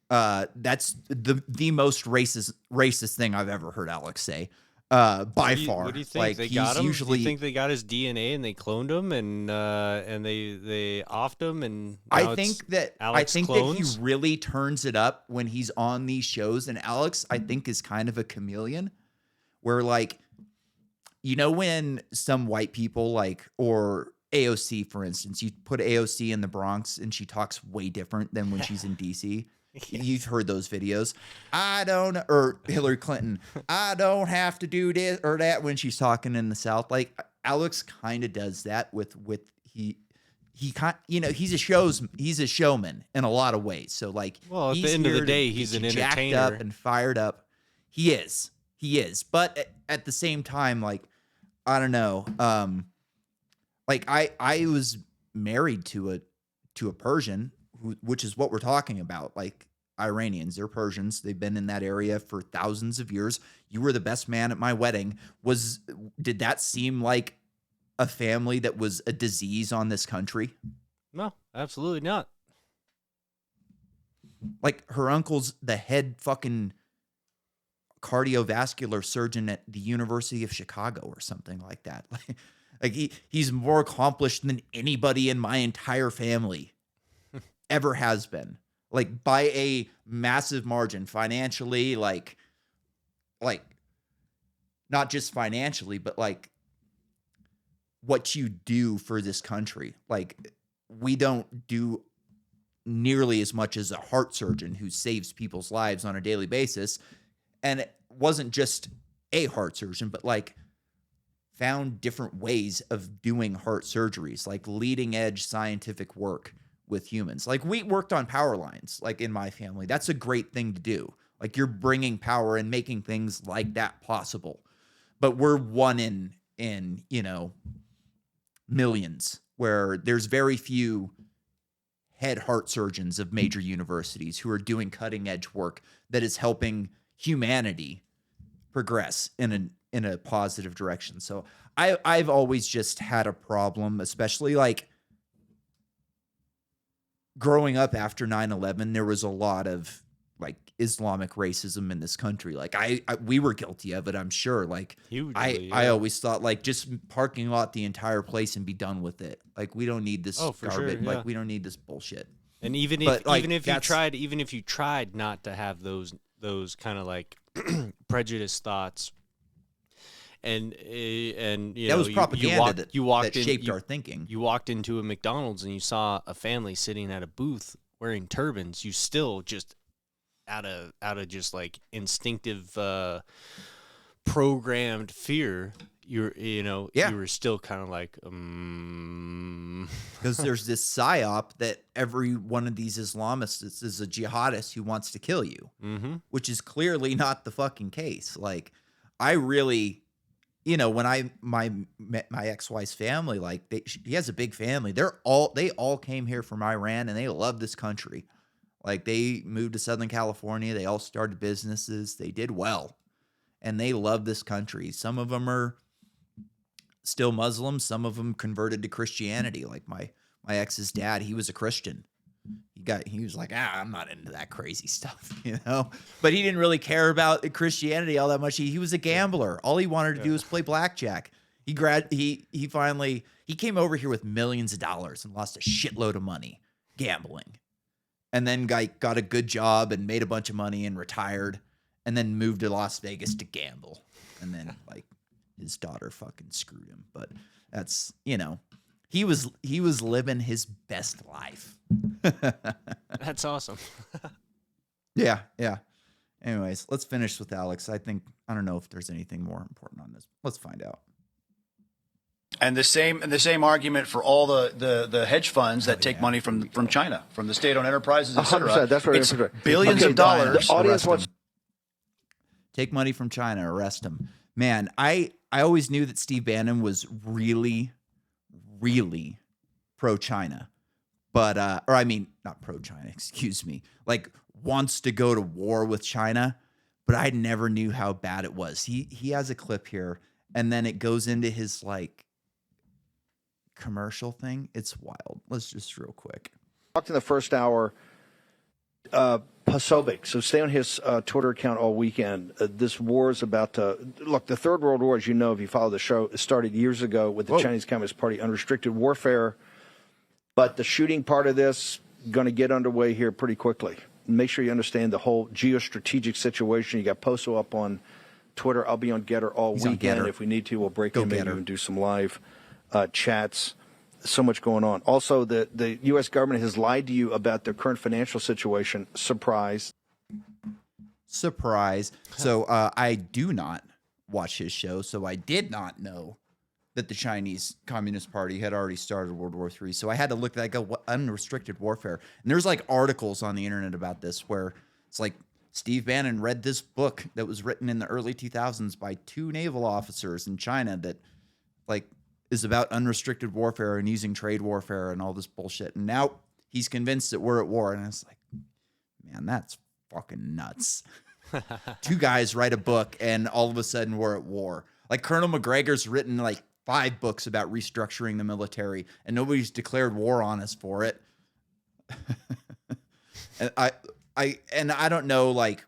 B: That's the most racist thing I've ever heard Alex say. by far.
C: What do you think?
B: Like
C: They
B: he's
C: got him?
B: usually.
C: Do you think they got his DNA and they cloned him and they offed him and
B: I think that
C: Alex
B: he
C: clones?
B: really turns it up when he's on these shows, and Alex I think is kind of a chameleon, where like, you know, when some white people like, or AOC for instance, you put AOC in the Bronx and she talks way different than when she's in DC. You've heard those videos. Or Hillary Clinton, I don't have to do this or that when she's talking in the South. Like Alex kind of does that with he he's a showman in a lot of ways. So like,
C: Well, at the end of the day, he's an
B: jacked
C: entertainer.
B: up and fired up. He is. But at the same time, like, I don't know. Like I was married to a Persian, which is what we're talking about. Like Iranians, they're Persians. They've been in that area for thousands of years. You were the best man at my wedding. Did that seem like a family that was a disease on this country?
C: No, absolutely not.
B: Like her uncle's the head fucking cardiovascular surgeon at the University of Chicago or something like that. Like he's more accomplished than anybody in my entire family ever has been. Like by a massive margin, financially, like not just financially, but like what you do for this country. Like we don't do nearly as much as a heart surgeon who saves people's lives on a daily basis. And it wasn't just a heart surgeon, but like found different ways of doing heart surgeries, like leading edge scientific work with humans. Like we worked on power lines, like in my family. That's a great thing to do. Like you're bringing power and making things like that possible. But we're one in, you know, millions, where there's very few head heart surgeons of major universities who are doing cutting edge work that is helping humanity progress in a positive direction. So I've always just had a problem, especially like growing up after 9/11, there was a lot of like Islamic racism in this country. Like we were guilty of it, I'm sure. Like
C: Hugely,
B: I
C: yeah.
B: always thought like just parking lot the entire place and be done with it. Like we don't need this
C: For sure,
B: garbage.
C: yeah.
B: Like we don't need this bullshit.
C: And even if
B: But, like,
C: even if you tried not to have those kind of like prejudiced thoughts, and you
B: That
C: know,
B: was propaganda
C: you walked
B: that
C: in,
B: shaped
C: you-
B: our thinking.
C: You walked into a McDonald's and you saw a family sitting at a booth wearing turbans. You still just out of just like instinctive programmed fear, you were still kind of like
B: Because there's this psyop that every one of these Islamists is a jihadist who wants to kill you, which is clearly not the fucking case. Like, I really, you know, when I met my ex-wife's family, like he has a big family. They all came here from Iran and they love this country. Like they moved to Southern California. They all started businesses. They did well, and they love this country. Some of them are still Muslims. Some of them converted to Christianity. Like my ex's dad, he was a Christian. He was like, I'm not into that crazy stuff, you know. But he didn't really care about Christianity all that much. He was a gambler. All he wanted to do was play blackjack. He came over here with millions of dollars and lost a shitload of money gambling, and then got a good job and made a bunch of money and retired, and then moved to Las Vegas to gamble, and then like his daughter fucking screwed him. But that's, you know, he was living his best life.
C: that's awesome.
B: Yeah. Anyways, let's finish with Alex. I don't know if there's anything more important on this. Let's find out.
I: And the same argument for all the hedge funds that take money from China, from the state-owned enterprises, et cetera.
J: 100%. That's right.
I: It's billions of dollars.
J: The audience wants.
B: Take money from China, arrest him. Man, I always knew that Steve Bannon was really, really pro-China. But, or I mean, not pro-China, excuse me. Like, wants to go to war with China, but I never knew how bad it was. He has a clip here, and then it goes into his, like, commercial thing. It's wild. Let's just real quick.
J: Talked in the first hour, Hasovic. So stay on his Twitter account all weekend. This war is about to look. The Third World War, as you know, if you follow the show, it started years ago with the Chinese Communist Party, unrestricted warfare. But the shooting part of this going to get underway here pretty quickly. Make sure you understand the whole geostrategic situation. You got Poso up on Twitter. I'll be on Getter all weekend. If we need to, we'll break in maybe and do some live chats. So much going on. Also, the U.S. government has lied to you about their current financial situation. Surprise.
B: Surprise. So I do not watch his show, so I did not know that the Chinese Communist Party had already started World War III. So I had to look at unrestricted warfare. And there's like articles on the internet about this where it's like Steve Bannon read this book that was written in the early 2000s by 2 naval officers in China that like is about unrestricted warfare and using trade warfare and all this bullshit. And now he's convinced that we're at war. And it's like, man, that's fucking nuts. 2 guys write a book and all of a sudden we're at war. Like Colonel McGregor's written like 5 books about restructuring the military and nobody's declared war on us for it. And I don't know, like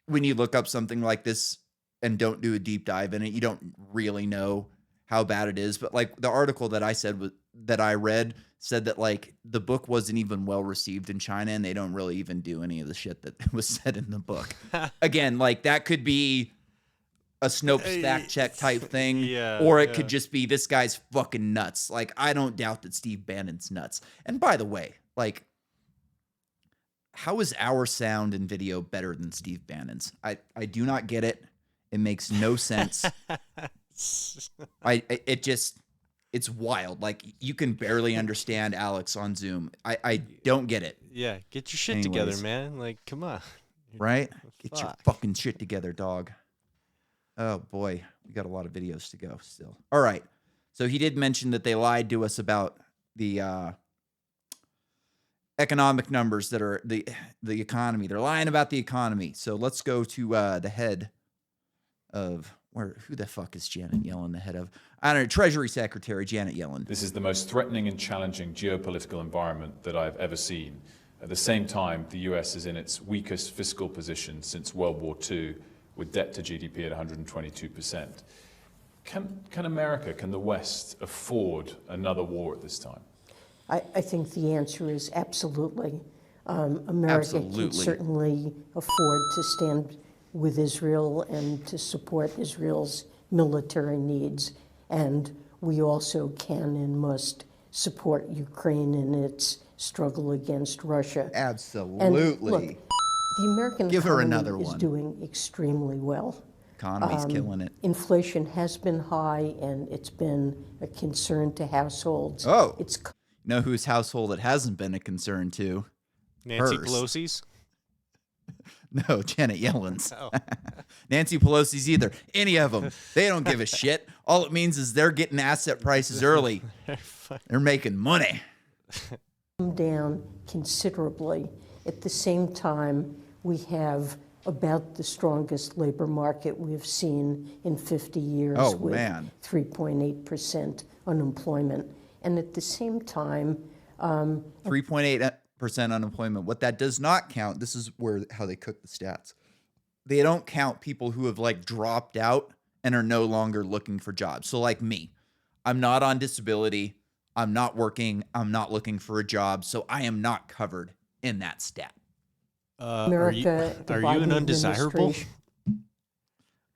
B: when you look up something like this and don't do a deep dive in it, you don't really know how bad it is. But like the article that I read said that like the book wasn't even well received in China and they don't really even do any of the shit that was said in the book. Again, like that could be a Snopes fact check type thing, or it could just be this guy's fucking nuts. Like I don't doubt that Steve Bannon's nuts. And by the way, like how is our sound and video better than Steve Bannon's? I do not get it. It makes no sense. It's wild. Like you can barely understand Alex on Zoom. I don't get it.
C: Yeah, get your shit together, man. Like, come on.
B: Right? Get your fucking shit together, dog. Oh boy, we got a lot of videos to go still. All right. So he did mention that they lied to us about the economic numbers that are the economy. They're lying about the economy. So let's go to the head of who the fuck is Janet Yellen the head of? I don't know, Treasury Secretary Janet Yellen.
K: This is the most threatening and challenging geopolitical environment that I've ever seen. At the same time, the US is in its weakest fiscal position since World War II, with debt to GDP at 122%. Can America, can the West afford another war at this time?
L: I think the answer is absolutely. America can certainly afford to stand with Israel and to support Israel's military needs. And we also can and must support Ukraine in its struggle against Russia.
B: Absolutely.
L: And look, the American economy is
B: one.
L: Doing extremely well.
B: Economy's killing it.
L: Inflation has been high, and it's been a concern to households.
B: Oh, you know whose household it hasn't been a concern to?
C: Nancy
B: Hers.
C: Pelosi's?
B: No, Janet Yellen's.
C: Oh.
B: Nancy Pelosi's either. Any of them. They don't give a shit. All it means is they're getting asset prices early. They're making money.
L: Down considerably. At the same time, we have about the strongest labor market we've seen in 50 years with 3.8% unemployment. And at the same time,
B: 3.8% unemployment. What that does not count, this is how they cook the stats. They don't count people who have like dropped out and are no longer looking for jobs. So like me, I'm not on disability. I'm not working. I'm not looking for a job. So I am not covered in that stat.
L: America,
C: are you an undesirable?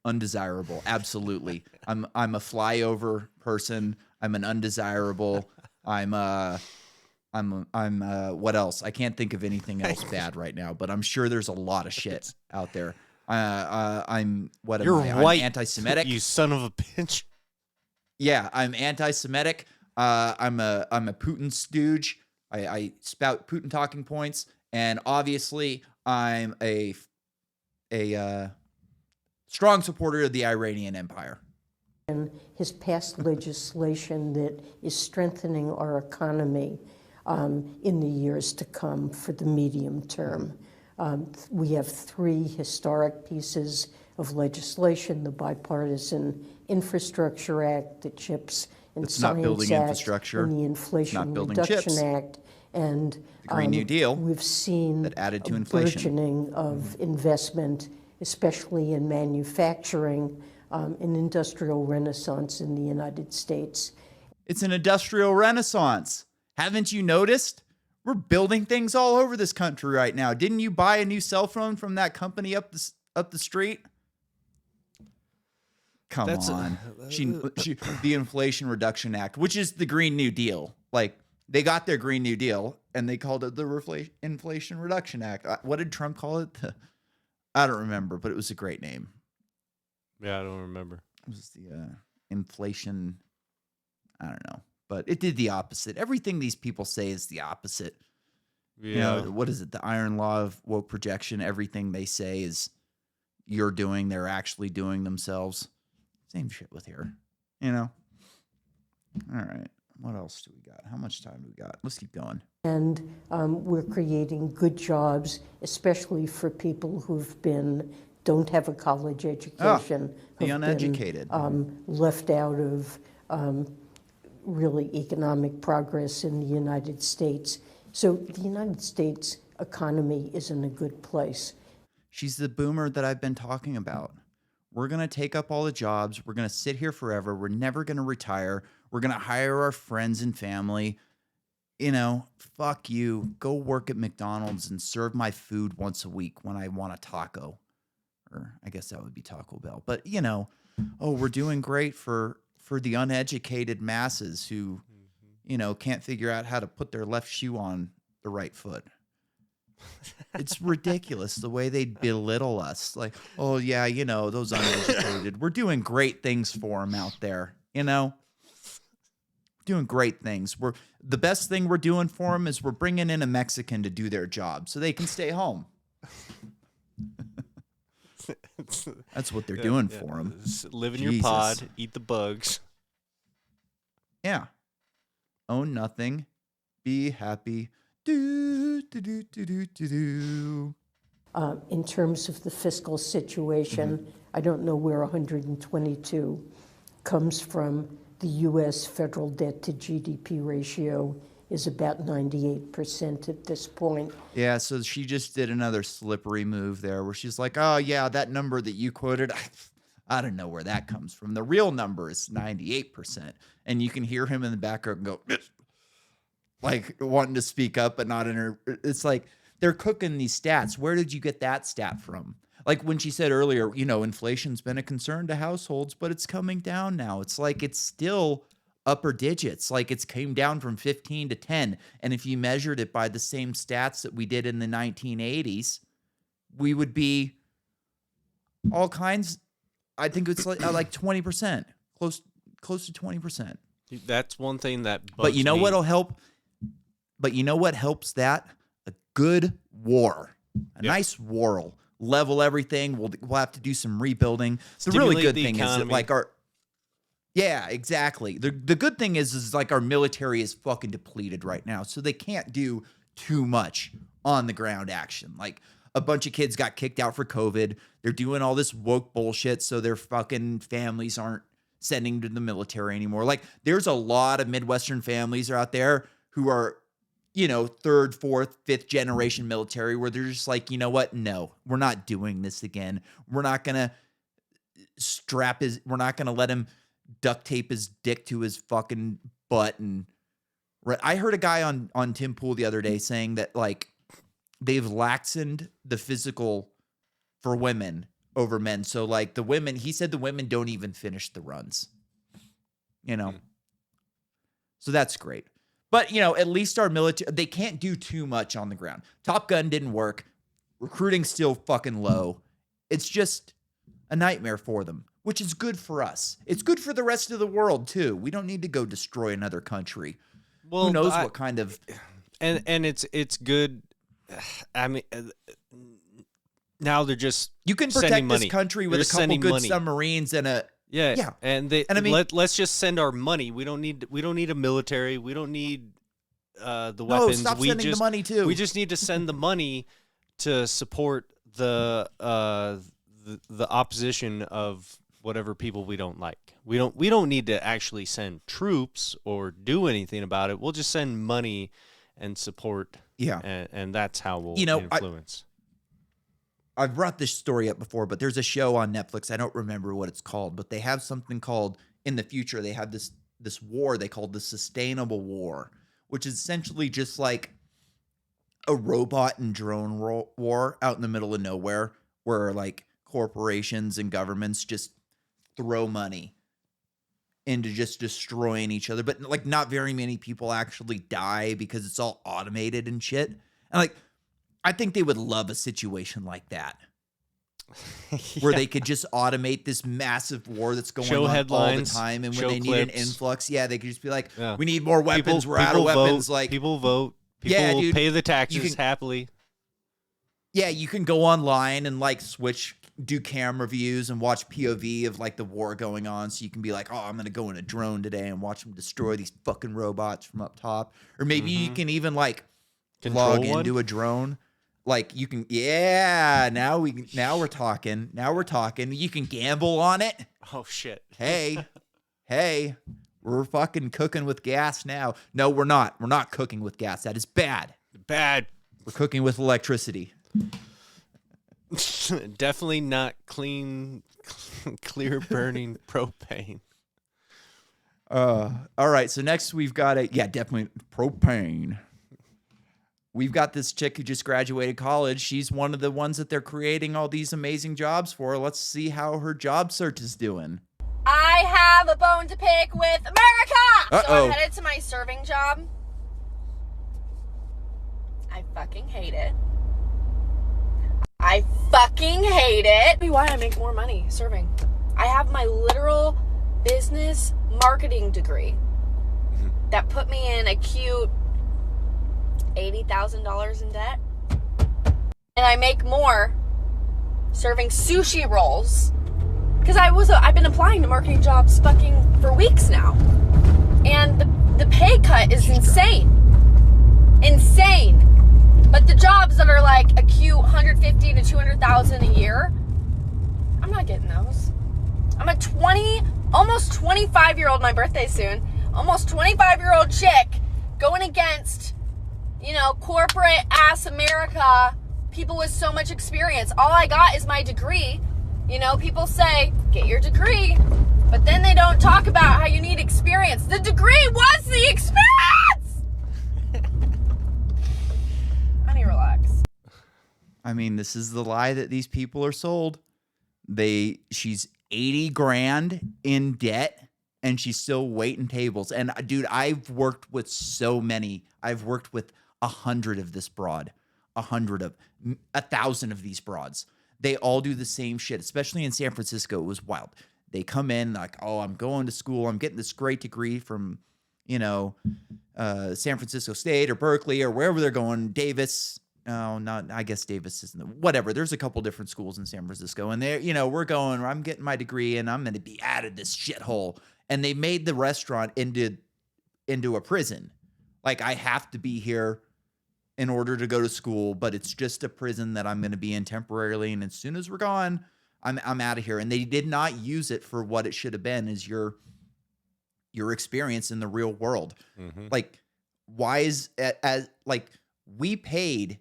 B: Undesirable, absolutely. I'm a flyover person. I'm an undesirable. I'm what else? I can't think of anything else bad right now, but I'm sure there's a lot of shit out there. You're white. I'm anti-Semitic.
C: You son of a bitch.
B: Yeah, I'm anti-Semitic. I'm a Putin stooge. I spout Putin talking points, and obviously I'm a strong supporter of the Iranian Empire.
L: And has passed legislation that is strengthening our economy in the years to come for the medium term. We have 3 historic pieces of legislation: the Bipartisan Infrastructure Act, the CHIPS and Science Act, and the Inflation Reduction Act. And
B: The Green New Deal
L: we've seen
B: that added to
L: a
B: inflation.
L: burgeoning of investment, especially in manufacturing, an industrial renaissance in the United States.
B: It's an industrial renaissance. Haven't you noticed? We're building things all over this country right now. Didn't you buy a new cell phone from that company up the street? Come on. The Inflation Reduction Act, which is the Green New Deal. Like, they got their Green New Deal and they called it the Inflation Reduction Act. What did Trump call it? I don't remember, but it was a great name.
C: Yeah, I don't remember.
B: It was the inflation. I don't know, but it did the opposite. Everything these people say is the opposite.
C: Yeah.
B: You know, what is it? The iron law of woke projection. Everything they say is you're doing, they're actually doing themselves. Same shit with here, you know? All right. What else do we got? How much time do we got? Let's keep going.
L: And we're creating good jobs, especially for people don't have a college education.
B: The
L: who've
B: uneducated.
L: Been, left out of really economic progress in the United States. So the United States economy is in a good place.
B: She's the boomer that I've been talking about. We're going to take up all the jobs. We're going to sit here forever. We're never going to retire. We're going to hire our friends and family. You know, fuck you. Go work at McDonald's and serve my food once a week when I want a taco. Or I guess that would be Taco Bell. But, you know, we're doing great for the uneducated masses who, you know, can't figure out how to put their left shoe on the right foot. It's ridiculous the way they belittle us. Like, oh, yeah, you know, those uneducated. We're doing great things for them out there, you know? Doing great things. The best thing we're doing for them is we're bringing in a Mexican to do their job so they can stay home. That's what they're doing for them.
C: Live in your pod, eat the bugs.
B: Yeah. Own nothing. Be happy. Do, do, do, do, do, do, do.
L: In terms of the fiscal situation, I don't know where 122 comes from. The U.S. federal debt to GDP ratio is about 98% at this point.
B: Yeah, so she just did another slippery move there where she's like, oh, yeah, that number that you quoted, I don't know where that comes from. The real number is 98%. And you can hear him in the background go, like wanting to speak up, but not in her. It's like they're cooking these stats. Where did you get that stat from? Like when she said earlier, you know, inflation's been a concern to households, but it's coming down now. It's like it's still upper digits. Like it's came down from 15 to 10. And if you measured it by the same stats that we did in the 1980s, we would be all kinds. I think it's like 20%, close to 20%.
C: That's one thing that bugs
B: But you know
C: me.
B: what'll help? But you know what helps that? A good war. A nice war will level everything. We'll have to do some rebuilding. The really
C: Stimulate
B: good
C: the
B: thing is that
C: economy.
B: like yeah, exactly. The good thing is like our military is fucking depleted right now. So they can't do too much on the ground action. Like a bunch of kids got kicked out for COVID. They're doing all this woke bullshit so their fucking families aren't sending to the military anymore. Like there's a lot of Midwestern families out there who are, you know, 3rd, 4th, 5th generation military where they're just like, you know what? No, we're not doing this again. We're not going to we're not going to let him duct tape his dick to his fucking butt. And I heard a guy on Tim Pool the other day saying that like they've laxened the physical for women over men. So like the women, he said the women don't even finish the runs, you know? So that's great. But, you know, at least our military, they can't do too much on the ground. Top Gun didn't work. Recruiting's still fucking low. It's just a nightmare for them, which is good for us. It's good for the rest of the world, too. We don't need to go destroy another country.
C: Well,
B: who knows what kind of...
C: And it's good. I mean, now they're just
B: you can
C: sending
B: protect
C: money.
B: this country with
C: They're
B: a couple
C: sending
B: good
C: money.
B: submarines and a...
C: Yeah. And
B: I mean,
C: let's just send our money. We don't need a military. We don't need the
B: no,
C: weapons.
B: stop
C: we
B: sending
C: just,
B: the money, too.
C: We just need to send the money to support the opposition of whatever people we don't like. We don't need to actually send troops or do anything about it. We'll just send money and support.
B: Yeah.
C: And that's how we'll
B: You know,
C: influence.
B: I've brought this story up before, but there's a show on Netflix. I don't remember what it's called, but they have something called, in the future, they have this war they call the Sustainable War, which is essentially just like a robot and drone war out in the middle of nowhere, where like corporations and governments just throw money into just destroying each other. But like not very many people actually die because it's all automated and shit. And like, I think they would love a situation like that. Where they could just automate this massive war that's going on all the time, and when they need an influx, they could just be like, "We need more weapons. We're out of weapons."
C: Vote,
B: like
C: people vote, people
B: dude,
C: pay the taxes happily.
B: Yeah, you can go online and like do camera views and watch POV of like the war going on, so you can be like, "Oh, I'm gonna go in a drone today and watch them destroy these fucking robots from up top," or maybe you can even like log into a drone. Like you can, now we're talking. Now we're talking. You can gamble on it.
C: Oh shit.
B: Hey, we're fucking cooking with gas now. No, we're not. We're not cooking with gas. That is bad.
C: Bad.
B: We're cooking with electricity.
C: Definitely not clear burning propane.
B: All right. So next we've got definitely propane. We've got this chick who just graduated college. She's one of the ones that they're creating all these amazing jobs for. Let's see how her job search is doing.
M: I have a bone to pick with America! So I'm headed to my serving job. I fucking hate it. I fucking hate it. Tell me why I make more money serving. I have my literal business marketing degree that put me in a cute $80,000 in debt, and I make more serving sushi rolls because I've been applying to marketing jobs fucking for weeks now, and the pay cut is insane, but the jobs that are like a cute 150 to 200,000 a year, I'm not getting those. I'm a almost 25-year-old, my birthday soon, almost 25-year-old chick going against corporate ass America, people with so much experience. All I got is my degree. People say, get your degree, but then they don't talk about how you need experience. The degree was the experience! I need to relax.
B: I mean, this is the lie that these people are sold. She's 80 grand in debt, and she's still waiting tables. And dude, I've worked with so many. I've worked with 100 of this broad, 1,000 of these broads. They all do the same shit, especially in San Francisco. It was wild. They come in like, oh, I'm going to school. I'm getting this great degree from, San Francisco State or Berkeley or wherever they're going. Davis. No, not, I guess Davis isn't. Whatever. There's a couple different schools in San Francisco. And they're, I'm getting my degree and I'm going to be out of this shithole. And they made the restaurant into a prison. Like, I have to be here in order to go to school, but it's just a prison that I'm going to be in temporarily. And as soon as we're gone, I'm out of here. And they did not use it for what it should have been, is your experience in the real world. Mm-hmm. Like, why is we paid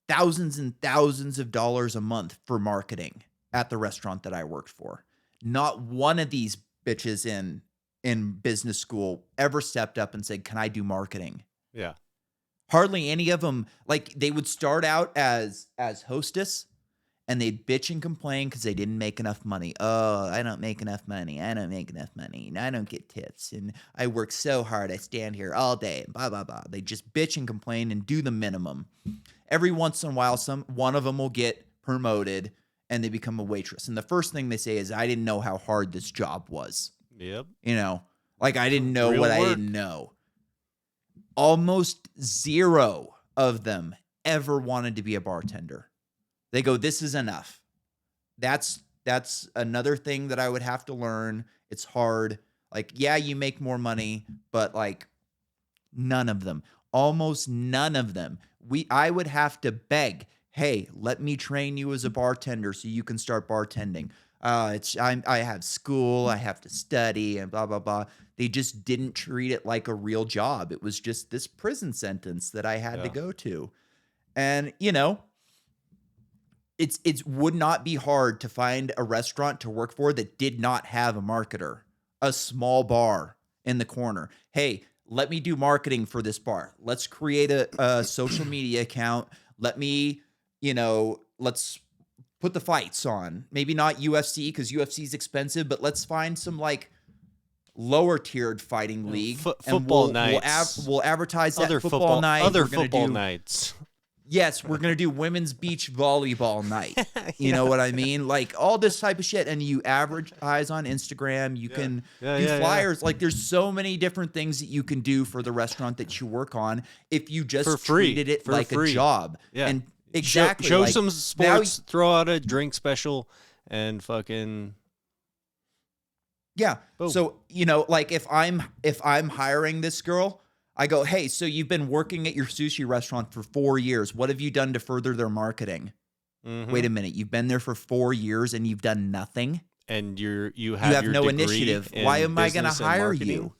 B: thousands and thousands of dollars a month for marketing at the restaurant that I worked for. Not one of these bitches in business school ever stepped up and said, can I do marketing?
C: Yeah.
B: Hardly any of them. Like, they would start out as hostess and they'd bitch and complain because they didn't make enough money. Oh, I don't make enough money. I don't make enough money. And I don't get tips. And I work so hard. I stand here all day. Blah, blah, blah. They just bitch and complain and do the minimum. Every once in a while, one of them will get promoted and they become a waitress. And the first thing they say is, I didn't know how hard this job was.
C: Yep.
B: I didn't know what I didn't know. Almost zero of them ever wanted to be a bartender. They go, this is enough. That's another thing that I would have to learn. It's hard. Like, yeah, you make more money, but like none of them, almost none of them. I would have to beg, hey, let me train you as a bartender so you can start bartending. I have school, I have to study, and blah blah blah. They just didn't treat it like a real job. It was just this prison sentence that I had to go to. And, you know, it would not be hard to find a restaurant to work for that did not have a marketer, a small bar in the corner. Hey, let me do marketing for this bar. Let's create a social media account. Let me, you know, let's put the fights on. Maybe not UFC because UFC is expensive, but let's find some like lower tiered fighting league.
C: Football nights.
B: We'll advertise that
C: other
B: football night.
C: Other football nights.
B: Yes, we're going to do women's beach volleyball night. You know what I mean? Like all this type of shit. And you advertise on Instagram. You can do flyers. Like there's so many different things that you can do for the restaurant that you work on if you just treated it like a job.
C: Yeah.
B: And exactly.
C: Show some sports, throw out a drink special, and fucking...
B: Yeah.
C: Boom.
B: So, you know, like if I'm hiring this girl, I go, hey, so you've been working at your sushi restaurant for 4 years. What have you done to further their marketing? Wait a minute. You've been there for 4 years and you've done nothing?
C: And you have your
B: no
C: degree
B: initiative.
C: in
B: Why am I going to
C: business and
B: hire
C: marketing?
B: you?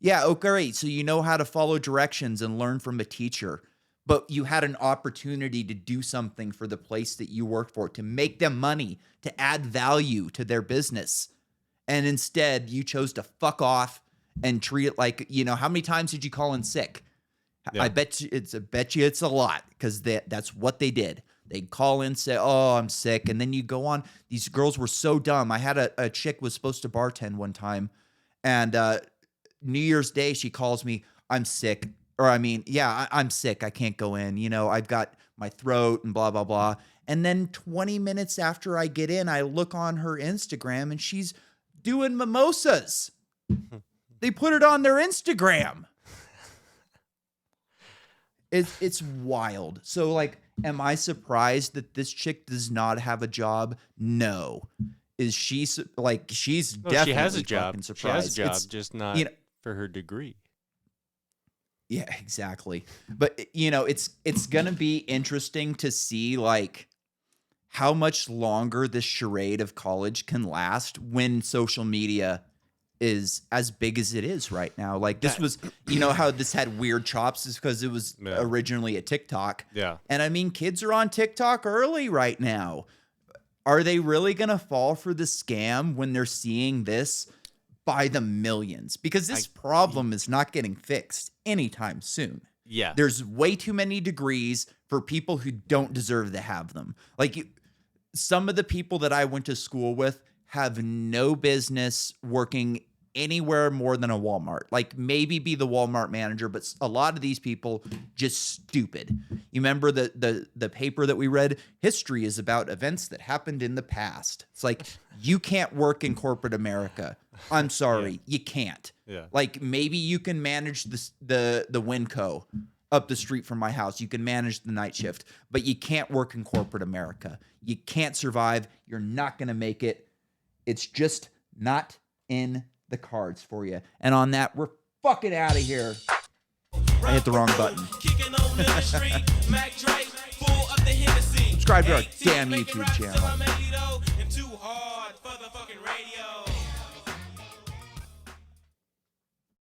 B: Yeah, oh, great. So you know how to follow directions and learn from a teacher. But you had an opportunity to do something for the place that you work for, to make them money, to add value to their business. And instead, you chose to fuck off and treat it like, you know, how many times did you call in sick?
C: Yeah.
B: I bet you it's a lot because that's what they did. They'd call in, say, oh, I'm sick. And then you go on. These girls were so dumb. I had a chick was supposed to bartend one time. And New Year's Day, she calls me, I'm sick. Or I'm sick. I can't go in. You know, I've got my throat and blah, blah, blah. And then 20 minutes after I get in, I look on her Instagram and she's doing mimosas. They put it on their Instagram. It's wild. So like, am I surprised that this chick does not have a job? No. Is she like, she's definitely
C: she has a job.
B: fucking surprised.
C: She has a job,
B: It's,
C: just not
B: you know,
C: for her degree.
B: Yeah, exactly. But you know, it's going to be interesting to see like how much longer this charade of college can last when social media is as big as it is right now. Like this was, you know how this had weird chops is because it was originally a TikTok.
C: Yeah.
B: And I mean, kids are on TikTok early right now. Are they really going to fall for the scam when they're seeing this by the millions? Because this problem is not getting fixed anytime soon.
C: Yeah.
B: There's way too many degrees for people who don't deserve to have them. Like some of the people that I went to school with have no business working anywhere more than a Walmart. Like maybe be the Walmart manager, but a lot of these people just stupid. You remember the paper that we read? History is about events that happened in the past. It's like you can't work in corporate America. I'm sorry, you can't.
C: Yeah.
B: Like maybe you can manage the Winco up the street from my house. You can manage the night shift, but you can't work in corporate America. You can't survive. You're not going to make it. It's just not in the cards for you. And on that, we're fucking out of here. I hit the wrong button. Subscribe to our damn YouTube channel.